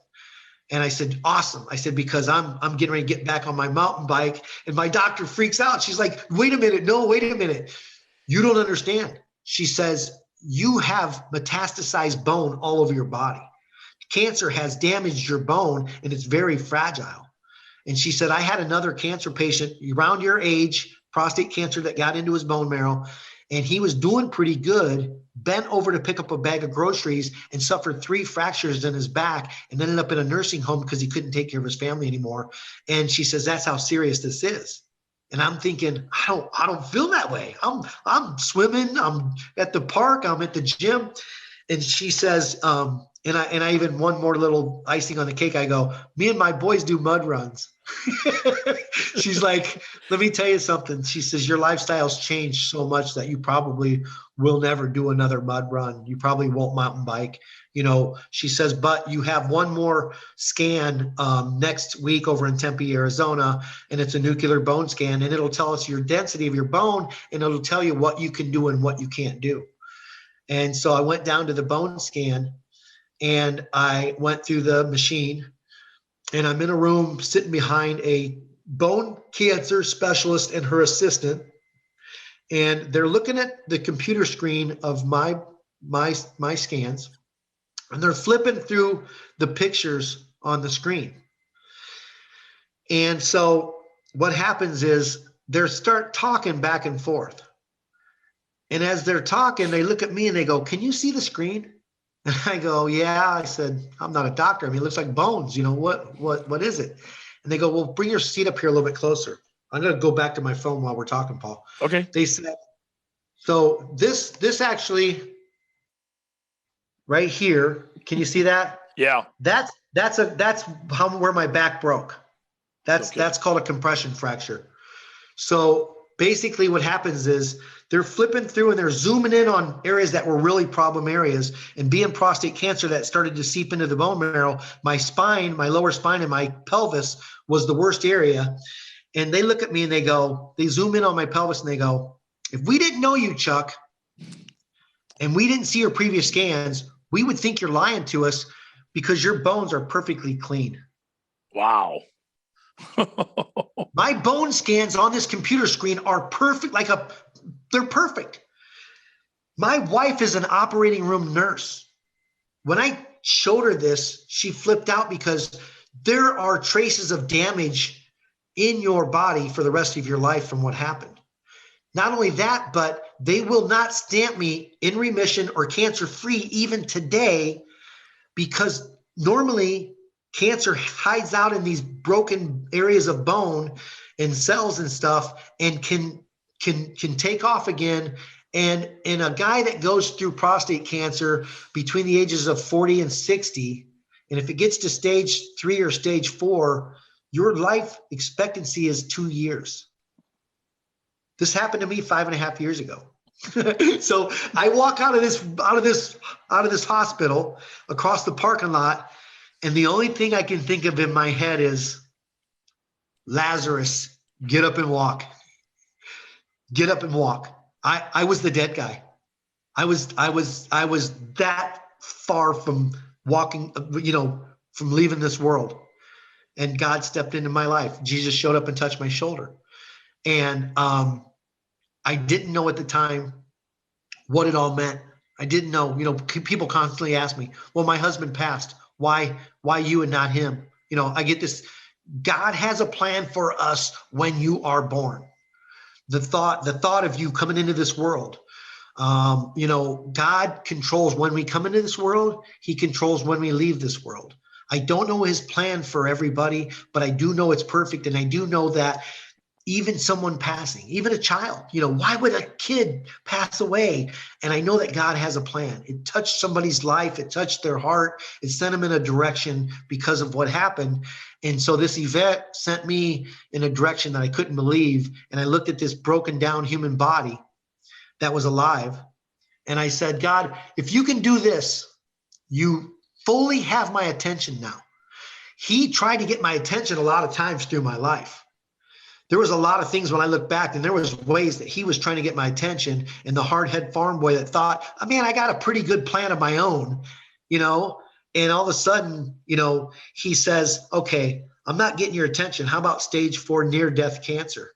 And I said, awesome. I said, because I'm getting ready to get back on my mountain bike. And my doctor freaks out. She's like, wait a minute. No, wait a minute. You don't understand. She says, you have metastasized bone all over your body. Cancer has damaged your bone and it's very fragile. And she said, I had another cancer patient around your age, prostate cancer, that got into his bone marrow. And he was doing pretty good, bent over to pick up a bag of groceries and suffered 3 fractures in his back and ended up in a nursing home because he couldn't take care of his family anymore. And she says, that's how serious this is. And I'm thinking, I don't feel that way. I'm swimming, I'm at the park, I'm at the gym. And she says, and I even one more little icing on the cake. I go, me and my boys do mud runs. She's like, let me tell you something. She says, your lifestyle's changed so much that you probably will never do another mud run. You probably won't mountain bike. She says, but you have one more scan next week over in Tempe, Arizona, and it's a nuclear bone scan, and it'll tell us your density of your bone, and it'll tell you what you can do and what you can't do. And so I went down to the bone scan, and I went through the machine, and I'm in a room sitting behind a bone cancer specialist and her assistant. And they're looking at the computer screen of my scans, and they're flipping through the pictures on the screen. And so what happens is they start talking back and forth. And as they're talking, they look at me and they go, can you see the screen? And I go, yeah. I said, I'm not a doctor. I mean, it looks like bones. What is it? And they go, well, bring your seat up here a little bit closer. I'm going to go back to my phone while we're talking, Paul. Okay. They said, so this actually right here, can you see that? Yeah. That's where my back broke. That's called a compression fracture. So basically what happens is they're flipping through and they're zooming in on areas that were really problem areas. And being prostate cancer that started to seep into the bone marrow, my spine, my lower spine and my pelvis was the worst area. And they look at me and they zoom in on my pelvis and they go, if we didn't know you, Chuck, and we didn't see your previous scans, we would think you're lying to us because your bones are perfectly clean. Wow. My bone scans on this computer screen are perfect, they're perfect. My wife is an operating room nurse. When I showed her this, she flipped out because there are traces of damage in your body for the rest of your life from what happened. Not only that, but they will not stamp me in remission or cancer-free even today, because normally cancer hides out in these broken areas of bone and cells and stuff and can take off again. And in a guy that goes through prostate cancer between the ages of 40 and 60, and if it gets to stage 3 or stage 4, your life expectancy is 2 years. This happened to me 5.5 years ago. So I walk out of this hospital across the parking lot, and the only thing I can think of in my head is, Lazarus, get up and walk. Get up and walk. I was the dead guy. I was that far from walking, from leaving this world. And God stepped into my life. Jesus showed up and touched my shoulder. And I didn't know at the time what it all meant. I didn't know, people constantly ask me, well, my husband passed. Why you and not him? I get this. God has a plan for us when you are born. The thought of you coming into this world. God controls when we come into this world. He controls when we leave this world. I don't know his plan for everybody, but I do know it's perfect. And I do know that even someone passing, even a child, why would a kid pass away? And I know that God has a plan. It touched somebody's life. It touched their heart. It sent them in a direction because of what happened. And so this event sent me in a direction that I couldn't believe. And I looked at this broken down human body that was alive. And I said, God, if you can do this, you fully have my attention now. He tried to get my attention a lot of times through my life. There was a lot of things when I look back, and there was ways that he was trying to get my attention, and the hard-head farm boy that thought, oh, man, I got a pretty good plan of my own, and all of a sudden, he says, okay, I'm not getting your attention. How about stage 4 near-death cancer?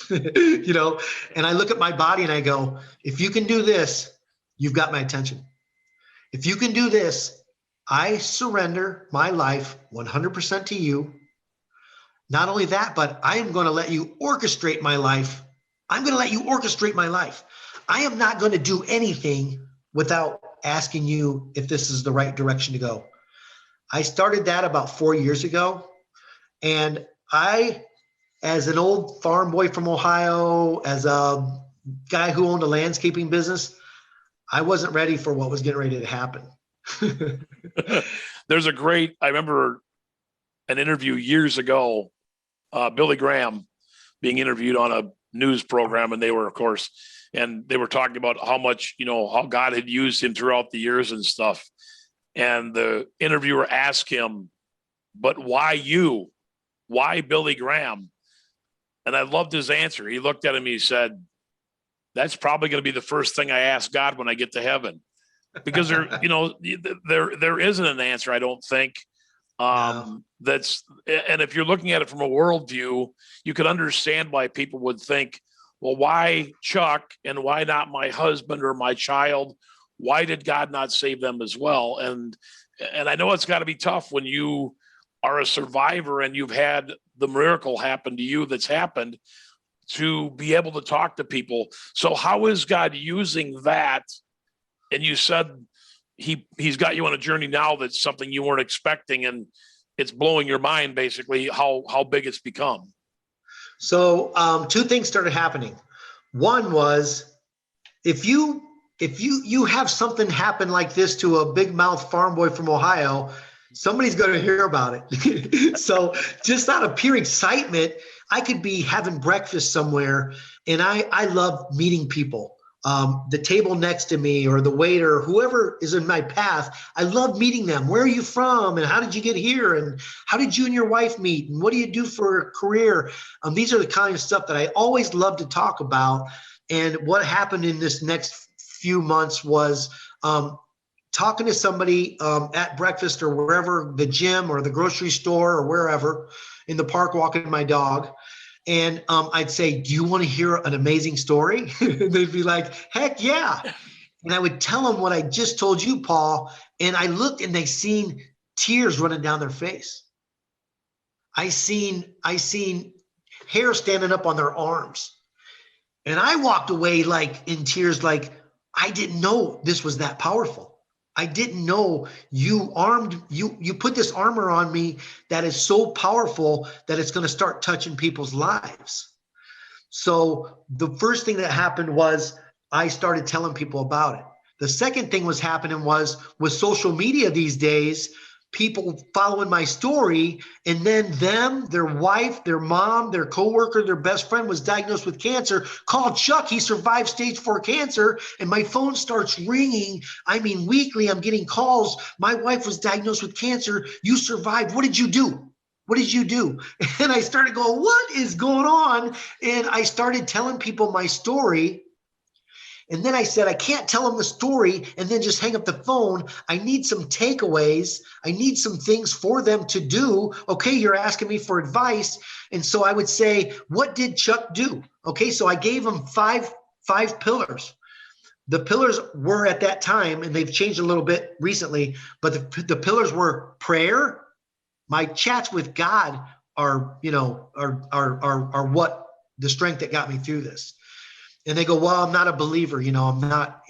And I look at my body and I go, if you can do this, you've got my attention. If you can do this, I surrender my life 100% to you. Not only that, but I am going to let you orchestrate my life. I'm going to let you orchestrate my life. I am not going to do anything without asking you if this is the right direction to go. I started that about 4 years ago. And I, as an old farm boy from Ohio, as a guy who owned a landscaping business, I wasn't ready for what was getting ready to happen. I remember an interview years ago, Billy Graham being interviewed on a news program, and they were talking about how much, how God had used him throughout the years and stuff. And the interviewer asked him, but why you? Why Billy Graham? And I loved his answer. He looked at him, he said, that's probably going to be the first thing I ask God when I get to heaven. Because there isn't an answer, I don't think. And if you're looking at it from a worldview, you could understand why people would think, well, why Chuck and why not my husband or my child? Why did God not save them as well? And I know it's got to be tough when you are a survivor and you've had the miracle happen to you that's happened, to be able to talk to people. So how is God using that? And you said he's got you on a journey now that's something you weren't expecting, and it's blowing your mind basically how big it's become. So two things started happening. One was, if you have something happen like this to a big mouth farm boy from Ohio, somebody's going to hear about it. So just out of pure excitement, I could be having breakfast somewhere, and I love meeting people. The table next to me, or the waiter, whoever is in my path, I love meeting them. Where are you from? And how did you get here? And how did you and your wife meet? And what do you do for a career? These are the kind of stuff that I always love to talk about. And what happened in this next few months was talking to somebody at breakfast or wherever, the gym or the grocery store or wherever, in the park walking my dog. And I'd say, do you want to hear an amazing story? And they'd be like, heck yeah. And I would tell them what I just told you, Paul. And I looked and they seen tears running down their face. I seen hair standing up on their arms. And I walked away like in tears, like I didn't know this was that powerful. I didn't know you put this armor on me that is so powerful that it's going to start touching people's lives. So the first thing that happened was I started telling people about it. The second thing was happening was with social media these days, people following my story, and then their wife, their mom, their coworker, their best friend was diagnosed with cancer. Called Chuck, he survived stage 4 cancer, and my phone starts ringing. I mean, weekly, I'm getting calls. My wife was diagnosed with cancer. You survived. What did you do? What did you do? And I started going, what is going on? And I started telling people my story. And then I said, I can't tell them the story and then just hang up the phone. I need some takeaways. I need some things for them to do. Okay, you're asking me for advice. And so I would say, what did Chuck do? Okay, so I gave him five pillars. The pillars were at that time, and they've changed a little bit recently, but the pillars were prayer. My chats with God are what the strength that got me through this. And they go, well, I'm not a believer. I'm not,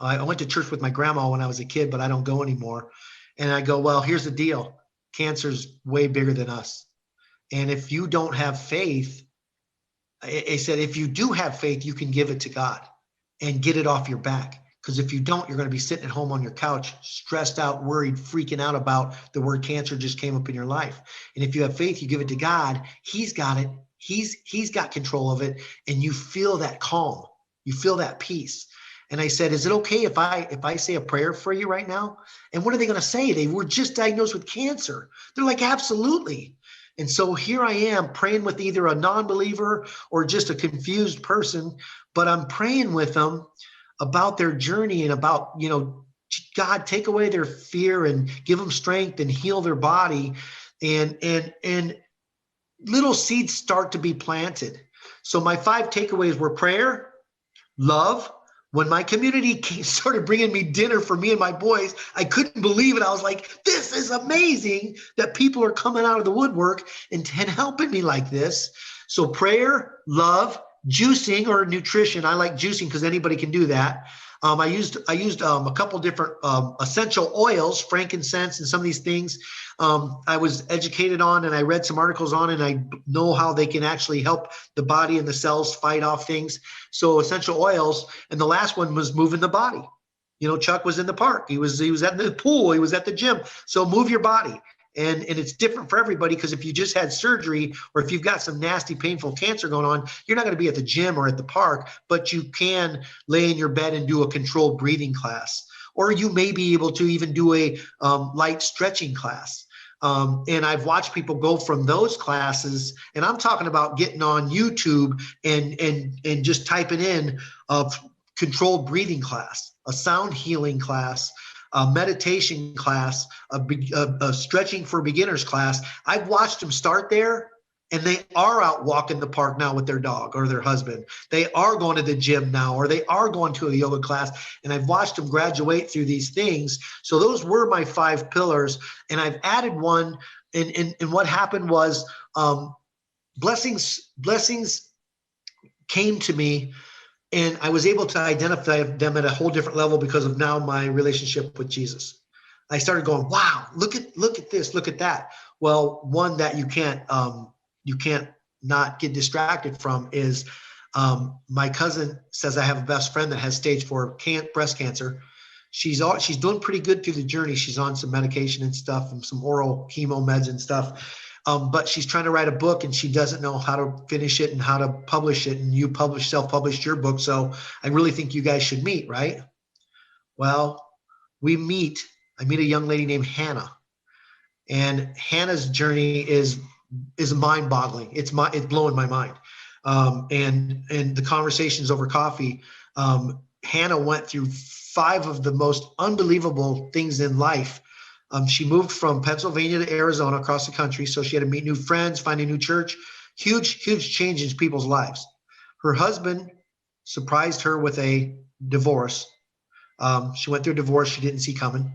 I went to church with my grandma when I was a kid, but I don't go anymore. And I go, well, here's the deal. Cancer's way bigger than us. And if you don't have faith, I said, if you do have faith, you can give it to God and get it off your back. Because if you don't, you're going to be sitting at home on your couch, stressed out, worried, freaking out about the word cancer just came up in your life. And if you have faith, you give it to God. He's got it. He's got control of it. And you feel that calm. You feel that peace. And I said, is it okay if I say a prayer for you right now? And what are they going to say? They were just diagnosed with cancer. They're like, absolutely. And so here I am praying with either a non-believer or just a confused person, but I'm praying with them about their journey and about, God, take away their fear and give them strength and heal their body. And little seeds start to be planted. So my 5 takeaways were prayer, love. When my community started bringing me dinner for me and my boys, I couldn't believe it. I was like, this is amazing that people are coming out of the woodwork and helping me like this. So prayer, love, juicing or nutrition. I like juicing because anybody can do that. I used a couple different essential oils, frankincense, and some of these things I was educated on, and I read some articles on, and I know how they can actually help the body and the cells fight off things. So essential oils, and the last one was moving the body. Chuck was in the park. He was at the pool. He was at the gym. So move your body. And it's different for everybody, because if you just had surgery or if you've got some nasty, painful cancer going on, you're not going to be at the gym or at the park, but you can lay in your bed and do a controlled breathing class. Or you may be able to even do a light stretching class. And I've watched people go from those classes, and I'm talking about getting on YouTube and just typing in a controlled breathing class, a sound healing class, a meditation class, a stretching for beginners class. I've watched them start there, and they are out walking the park now with their dog or their husband. They are going to the gym now, or they are going to a yoga class, and I've watched them graduate through these things. So those were my 5 pillars, and I've added one. And what happened was blessings came to me, and I was able to identify them at a whole different level because of now my relationship with Jesus. I started going, wow, look at this, look at that. Well, one that you can't not get distracted from is my cousin says I have a best friend that has stage 4 breast cancer. She's doing pretty good through the journey. She's on some medication and stuff and some oral chemo meds and stuff. But she's trying to write a book, and she doesn't know how to finish it and how to publish it. And you self-published your book. So I really think you guys should meet, right? Well, I meet a young lady named Hannah, and Hannah's journey is mind-boggling. It's blowing my mind. And the conversations over coffee, Hannah went through 5 of the most unbelievable things in life. She moved from Pennsylvania to Arizona across the country. So she had to meet new friends, find a new church, huge change in people's lives. Her husband surprised her with a divorce. She went through a divorce she didn't see coming.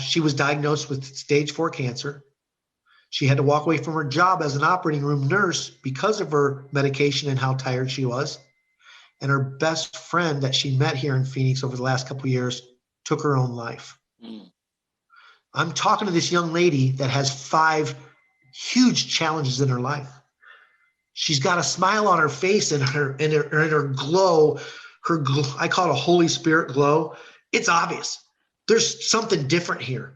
She was diagnosed with stage 4 cancer. She had to walk away from her job as an operating room nurse because of her medication and how tired she was. And her best friend that she met here in Phoenix over the last couple of years took her own life. I'm talking to this young lady that has 5 huge challenges in her life. She's got a smile on her face, and her glow, I call it a Holy Spirit glow. It's obvious. There's something different here.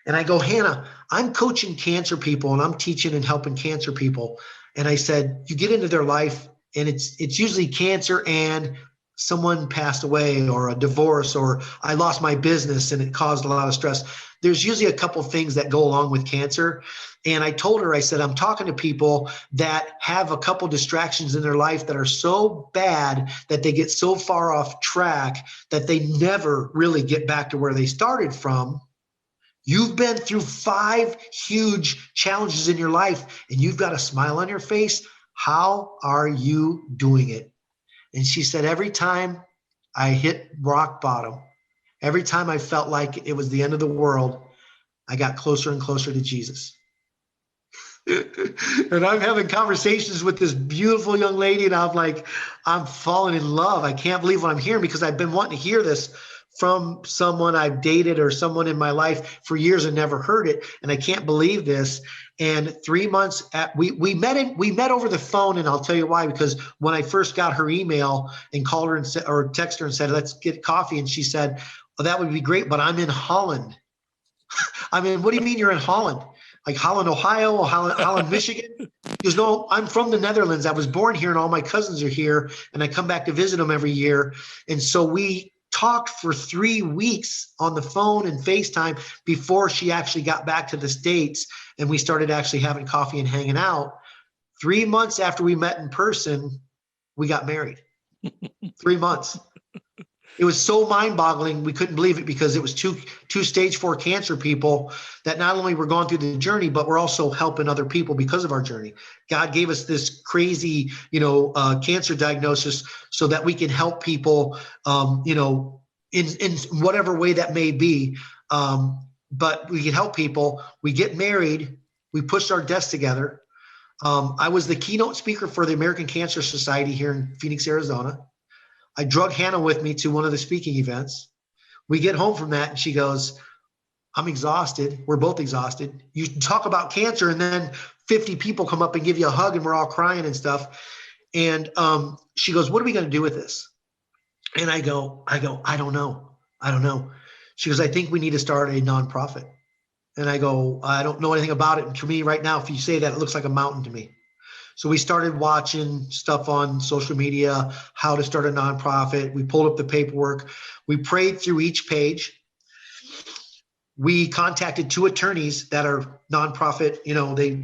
And I go, Hannah, I'm coaching cancer people, and I'm teaching and helping cancer people. And I said, you get into their life, and it's usually cancer and someone passed away, or a divorce, or I lost my business and it caused a lot of stress, there's usually a couple things that go along with cancer. And I told her, I said, I'm talking to people that have a couple distractions in their life that are so bad that they get so far off track that they never really get back to where they started from. You've been through 5 huge challenges in your life and you've got a smile on your face. How are you doing it? And she said, every time I hit rock bottom, every time I felt like it was the end of the world, I got closer and closer to Jesus. And I'm having conversations with this beautiful young lady, and I'm like, I'm falling in love. I can't believe what I'm hearing, because I've been wanting to hear this from someone I've dated or someone in my life for years and never heard it. And I can't believe this. And 3 months we met over the phone, and I'll tell you why, because when I first got her email and called her and said, or text her and said, let's get coffee. And she said, well, that would be great, but I'm in Holland. I mean, what do you mean you're in Holland? Like Holland, Ohio, or Holland, Michigan? He goes, no, I'm from the Netherlands. I was born here and all my cousins are here, and I come back to visit them every year. And so we talked for 3 weeks on the phone and FaceTime before she actually got back to the States, and we started actually having coffee and hanging out. 3 months after we met in person, we got married. 3 months. It was so mind-boggling. We couldn't believe it, because it was two stage 4 cancer people that not only were going through the journey, but we're also helping other people because of our journey. God gave us this crazy, cancer diagnosis so that we can help people, in whatever way that may be. But we can help people. We get married. We pushed our desks together. I was the keynote speaker for the American Cancer Society here in Phoenix, Arizona. I drug Hannah with me to one of the speaking events. We get home from that and she goes, I'm exhausted. We're both exhausted. You talk about cancer and then 50 people come up and give you a hug and we're all crying and stuff. And she goes, what are we going to do with this? And I go, I don't know. She goes, I think we need to start a nonprofit. And I go, I don't know anything about it. And to me right now, if you say that, it looks like a mountain to me. So we started watching stuff on social media, how to start a nonprofit. We pulled up the paperwork. We prayed through each page. We contacted 2 attorneys that are nonprofit,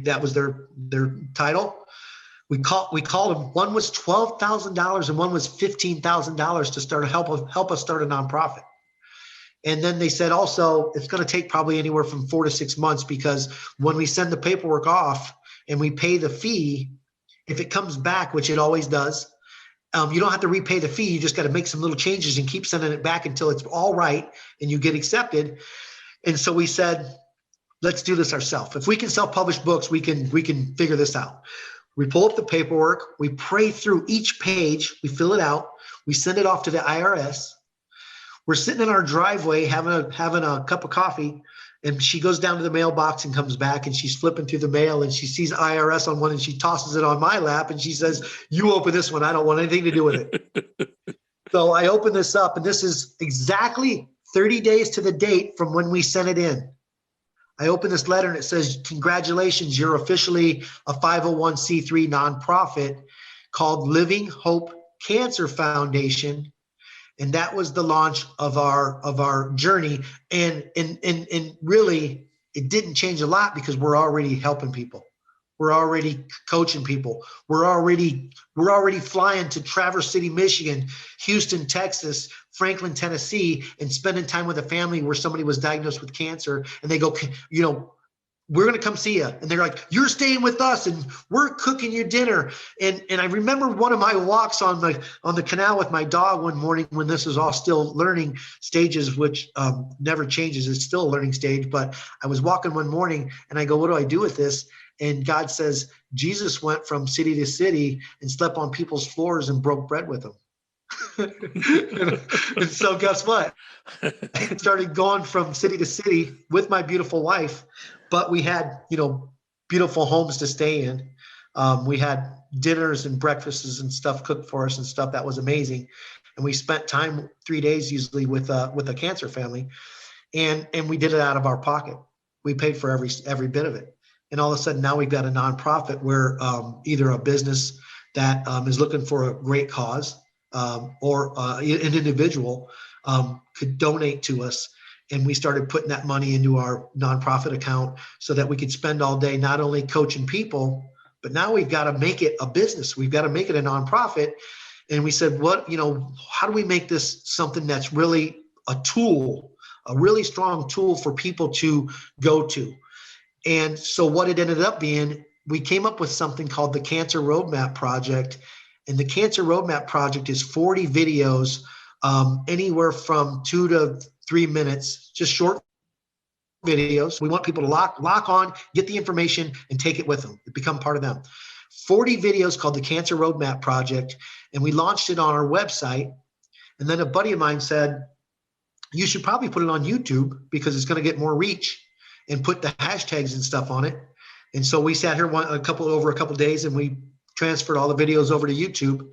that was their title. We called them. One was $12,000 and one was $15,000 to help us start a nonprofit. And then they said also, it's going to take probably anywhere from 4 to 6 months, because when we send the paperwork off and we pay the fee, if it comes back, which it always does, you don't have to repay the fee. You just got to make some little changes and keep sending it back until it's all right and you get accepted. And so we said, let's do this ourselves. If we can self-publish books, we can figure this out. We pull up the paperwork. We pray through each page. We fill it out. We send it off to the IRS. We're sitting in our driveway having a cup of coffee. And she goes down to the mailbox and comes back, and she's flipping through the mail and she sees IRS on one and she tosses it on my lap and she says, you open this one. I don't want anything to do with it. So I open this up, and this is exactly 30 days to the date from when we sent it in. I open this letter and it says, congratulations, you're officially a 501c3 nonprofit called Living Hope Cancer Foundation. And that was the launch of our journey. And really, it didn't change a lot, because we're already helping people. We're already coaching people. We're already flying to Traverse City, Michigan, Houston, Texas, Franklin, Tennessee, and spending time with a family where somebody was diagnosed with cancer. And they go, we're going to come see you. And they're like, you're staying with us and we're cooking you dinner. And I remember one of my walks on the canal with my dog one morning, when this is all still learning stages, which never changes. It's still a learning stage. But I was walking one morning and I go, what do I do with this? And God says, Jesus went from city to city and slept on people's floors and broke bread with them. And so guess what? I started going from city to city with my beautiful wife, but we had, beautiful homes to stay in. We had dinners and breakfasts and stuff cooked for us and stuff that was amazing. And we spent time 3 days usually with a cancer family, and we did it out of our pocket. We paid for every bit of it. And all of a sudden now we've got a nonprofit where either a business that is looking for a great cause, or an individual could donate to us. And we started putting that money into our nonprofit account so that we could spend all day not only coaching people, but now we've got to make it a business. We've got to make it a nonprofit. And we said, how do we make this something that's really a tool, a really strong tool for people to go to? And so what it ended up being, we came up with something called the Cancer Roadmap Project. And the Cancer Roadmap Project is 40 videos, anywhere from 2 to 3 minutes, just short videos. We want people to lock on, get the information, and take it with them, become part of them. 40 videos called the Cancer Roadmap Project. And we launched it on our website. And then a buddy of mine said, you should probably put it on YouTube because it's going to get more reach, and put the hashtags and stuff on it. And so we sat here over a couple of days, and we transferred all the videos over to YouTube.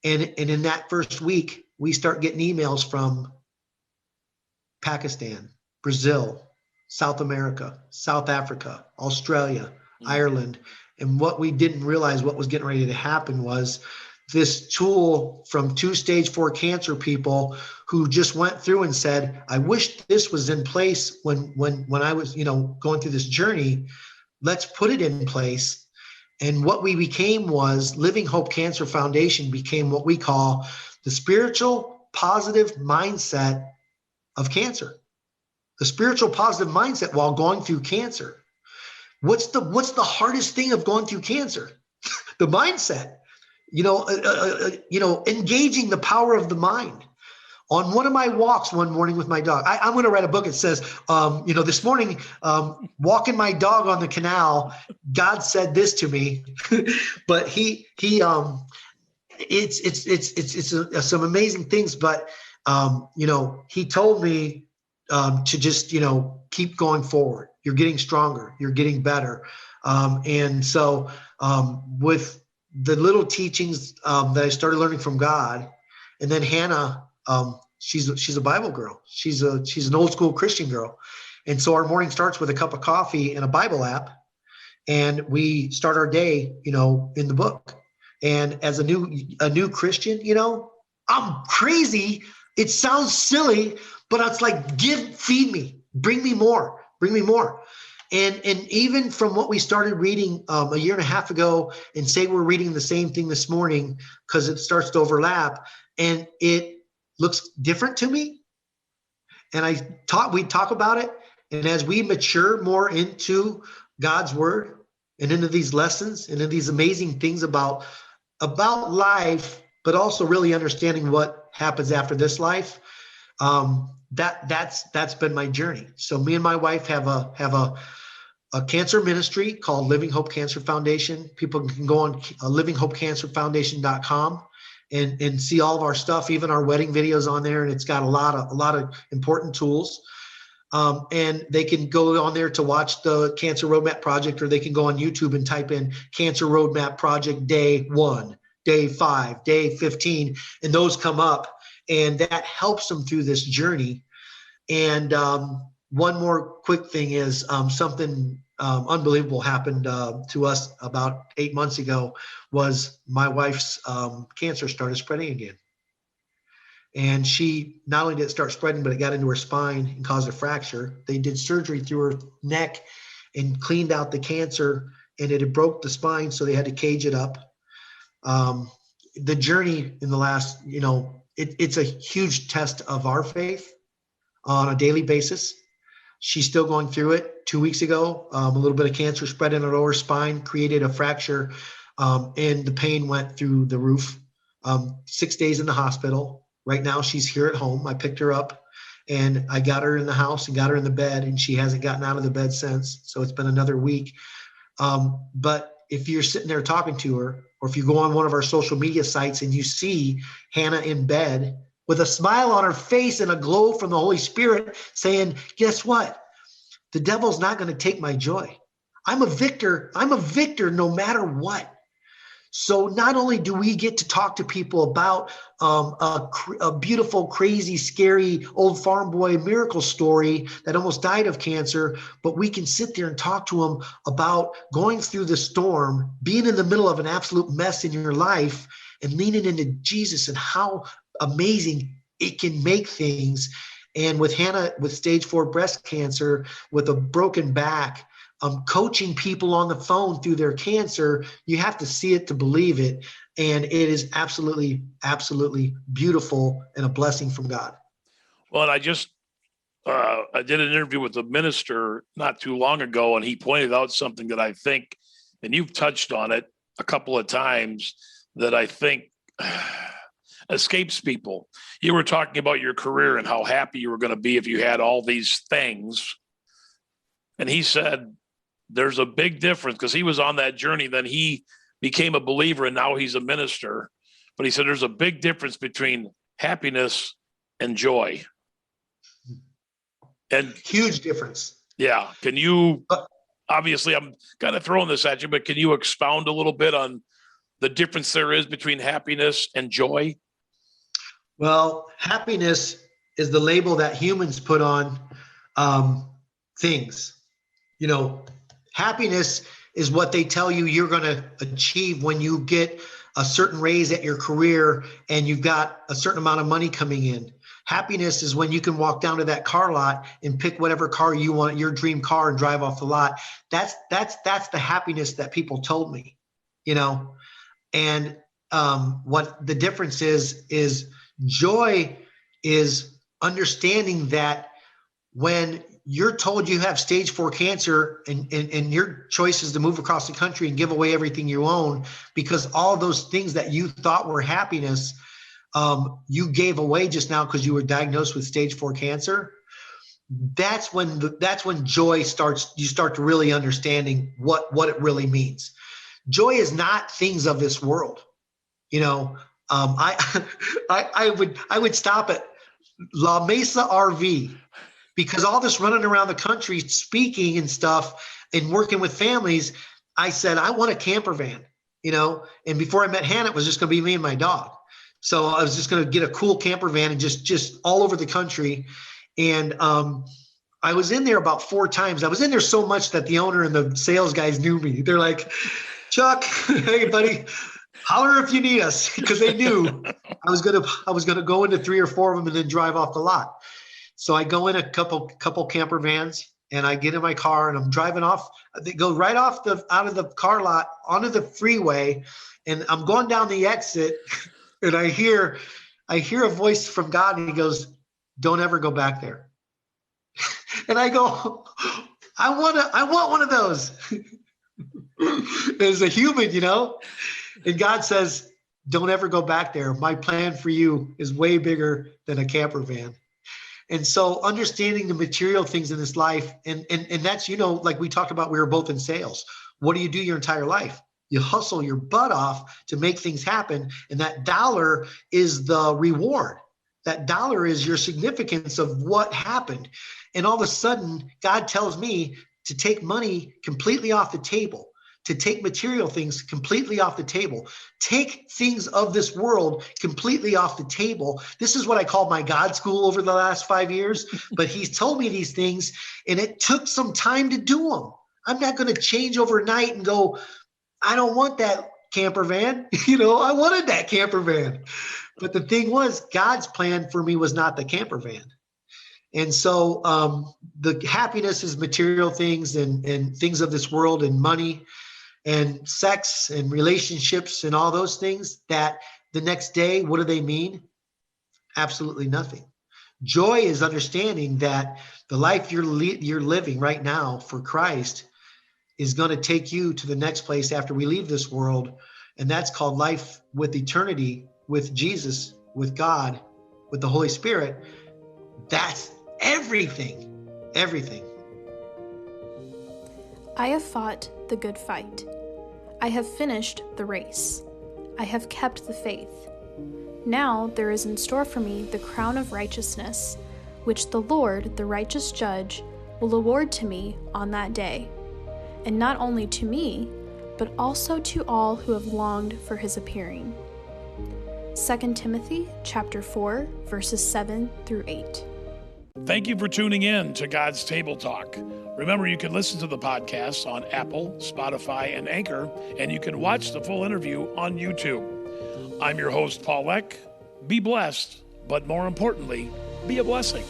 And in that first week, we start getting emails from Pakistan, Brazil, South America, South Africa, Australia, Ireland. And what we didn't realize what was getting ready to happen was this tool from 2 stage 4 cancer people who just went through and said, I wish this was in place when I was, going through this journey. Let's put it in place. And what we became was Living Hope Cancer Foundation became what we call the spiritual positive mindset of cancer. The spiritual positive mindset while going through cancer. What's the hardest thing of going through cancer? The mindset. Engaging the power of the mind. On one of my walks one morning with my dog, I'm going to write a book. It says, this morning, walking my dog on the canal, God said this to me, but it's some amazing things. But he told me to just keep going forward. You're getting stronger. You're getting better. And so with the little teachings that I started learning from God, and then Hannah. She's a Bible girl. She's an old school Christian girl. And so our morning starts with a cup of coffee and a Bible app. And we start our day, in the book. And as a new Christian, I'm crazy. It sounds silly, but it's like, feed me, bring me more. And even from what we started reading a year and a half ago, and say we're reading the same thing this morning because it starts to overlap, and it looks different to me. And we talk about it. And as we mature more into God's word and into these lessons and into these amazing things about life, but also really understanding what happens after this life, that's been my journey. So me and my wife have a cancer ministry called Living Hope Cancer Foundation. People can go on livinghopecancerfoundation.com and see all of our stuff, even our wedding videos on there. And it's got a lot of important tools. And they can go on there to watch the Cancer Roadmap Project, or they can go on YouTube and type in Cancer Roadmap Project Day 1, Day 5, Day 15, and those come up. And that helps them through this journey. And one more quick thing is something unbelievable happened to us about 8 months ago. Was my wife's cancer started spreading again. And she not only did it start spreading, but it got into her spine and caused a fracture. They did surgery through her neck and cleaned out the cancer, and it had broke the spine, so they had to cage it up. The journey in the last, it's a huge test of our faith on a daily basis. She's still going through it. 2 weeks ago, a little bit of cancer spread in her lower spine, created a fracture, and the pain went through the roof. 6 days in the hospital. Right now, she's here at home. I picked her up, and I got her in the house and got her in the bed, and she hasn't gotten out of the bed since. So it's been another week. But if you're sitting there talking to her, or if you go on one of our social media sites and you see Hannah in bed with a smile on her face and a glow from the Holy Spirit saying, guess what? The devil's not going to take my joy. I'm a victor. I'm a victor no matter what. So not only do we get to talk to people about a beautiful, crazy, scary old farm boy miracle story that almost died of cancer, but we can sit there and talk to them about going through the storm, being in the middle of an absolute mess in your life, and leaning into Jesus and how amazing it can make things. And with Hannah, with stage 4 breast cancer, with a broken back, coaching people on the phone through their cancer, you have to see it to believe it. And it is absolutely, absolutely beautiful and a blessing from God. Well, and I did an interview with a minister not too long ago, and he pointed out something that I think, and you've touched on it a couple of times, that I think escapes people. You were talking about your career and how happy you were going to be if you had all these things. And he said, there's a big difference, because he was on that journey. Then he became a believer and now he's a minister. But he said, there's a big difference between happiness and joy. And huge difference. Yeah. Can you, obviously I'm kind of throwing this at you, but can you expound a little bit on the difference there is between happiness and joy? Well, happiness is the label that humans put on things. You know, happiness is what they tell you you're going to achieve when you get a certain raise at your career and you've got a certain amount of money coming in. Happiness is when you can walk down to that car lot and pick whatever car you want, your dream car, and drive off the lot. That's the happiness that people told me, you know. And what the difference is joy is understanding that when you're told you have stage 4 cancer and your choice is to move across the country and give away everything you own, because all those things that you thought were happiness, you gave away just now because you were diagnosed with stage 4 cancer. That's when joy starts. You start to really understanding what it really means. Joy is not things of this world. You know, I would stop at La Mesa RV, because all this running around the country speaking and stuff and working with families, I said, I want a camper van, you know. And before I met Hannah, it was just going to be me and my dog. So I was just going to get a cool camper van and just all over the country. And I was in there about 4 times. I was in there so much that the owner and the sales guys knew me. They're like, Chuck, hey buddy, holler if you need us, because they knew I was gonna go into 3 or 4 of them and then drive off the lot. So I go in a couple camper vans and I get in my car and I'm driving off. They go right off out of the car lot onto the freeway, and I'm going down the exit, and I hear a voice from God, and he goes, "Don't ever go back there." And I go, I want one of those. As a human, you know. And God says, don't ever go back there. My plan for you is way bigger than a camper van. And so understanding the material things in this life, and that's, you know, like we talked about, we were both in sales. What do you do your entire life? You hustle your butt off to make things happen. And that dollar is the reward. That dollar is your significance of what happened. And all of a sudden, God tells me to take money completely off the table, to take material things completely off the table, take things of this world completely off the table. This is what I call my God school over the last 5 years, but he's told me these things, and it took some time to do them. I'm not going to change overnight and go, I don't want that camper van. You know, I wanted that camper van. But the thing was, God's plan for me was not the camper van. And so the happiness is material things and things of this world and money and sex and relationships and all those things that the next day, what do they mean? Absolutely nothing. Joy is understanding that the life you're living right now for Christ is going to take you to the next place after we leave this world. And that's called life with eternity, with Jesus, with God, with the Holy Spirit. That's everything, everything. I have fought the good fight. I have finished the race. I have kept the faith. Now there is in store for me the crown of righteousness, which the Lord, the righteous judge, will award to me on that day. And not only to me, but also to all who have longed for his appearing. 2 Timothy chapter 4, verses 7 through 8. Thank you for tuning in to God's Table Talk. Remember, you can listen to the podcast on Apple, Spotify, and Anchor, and you can watch the full interview on YouTube. I'm your host, Paul Eck. Be blessed, but more importantly, be a blessing.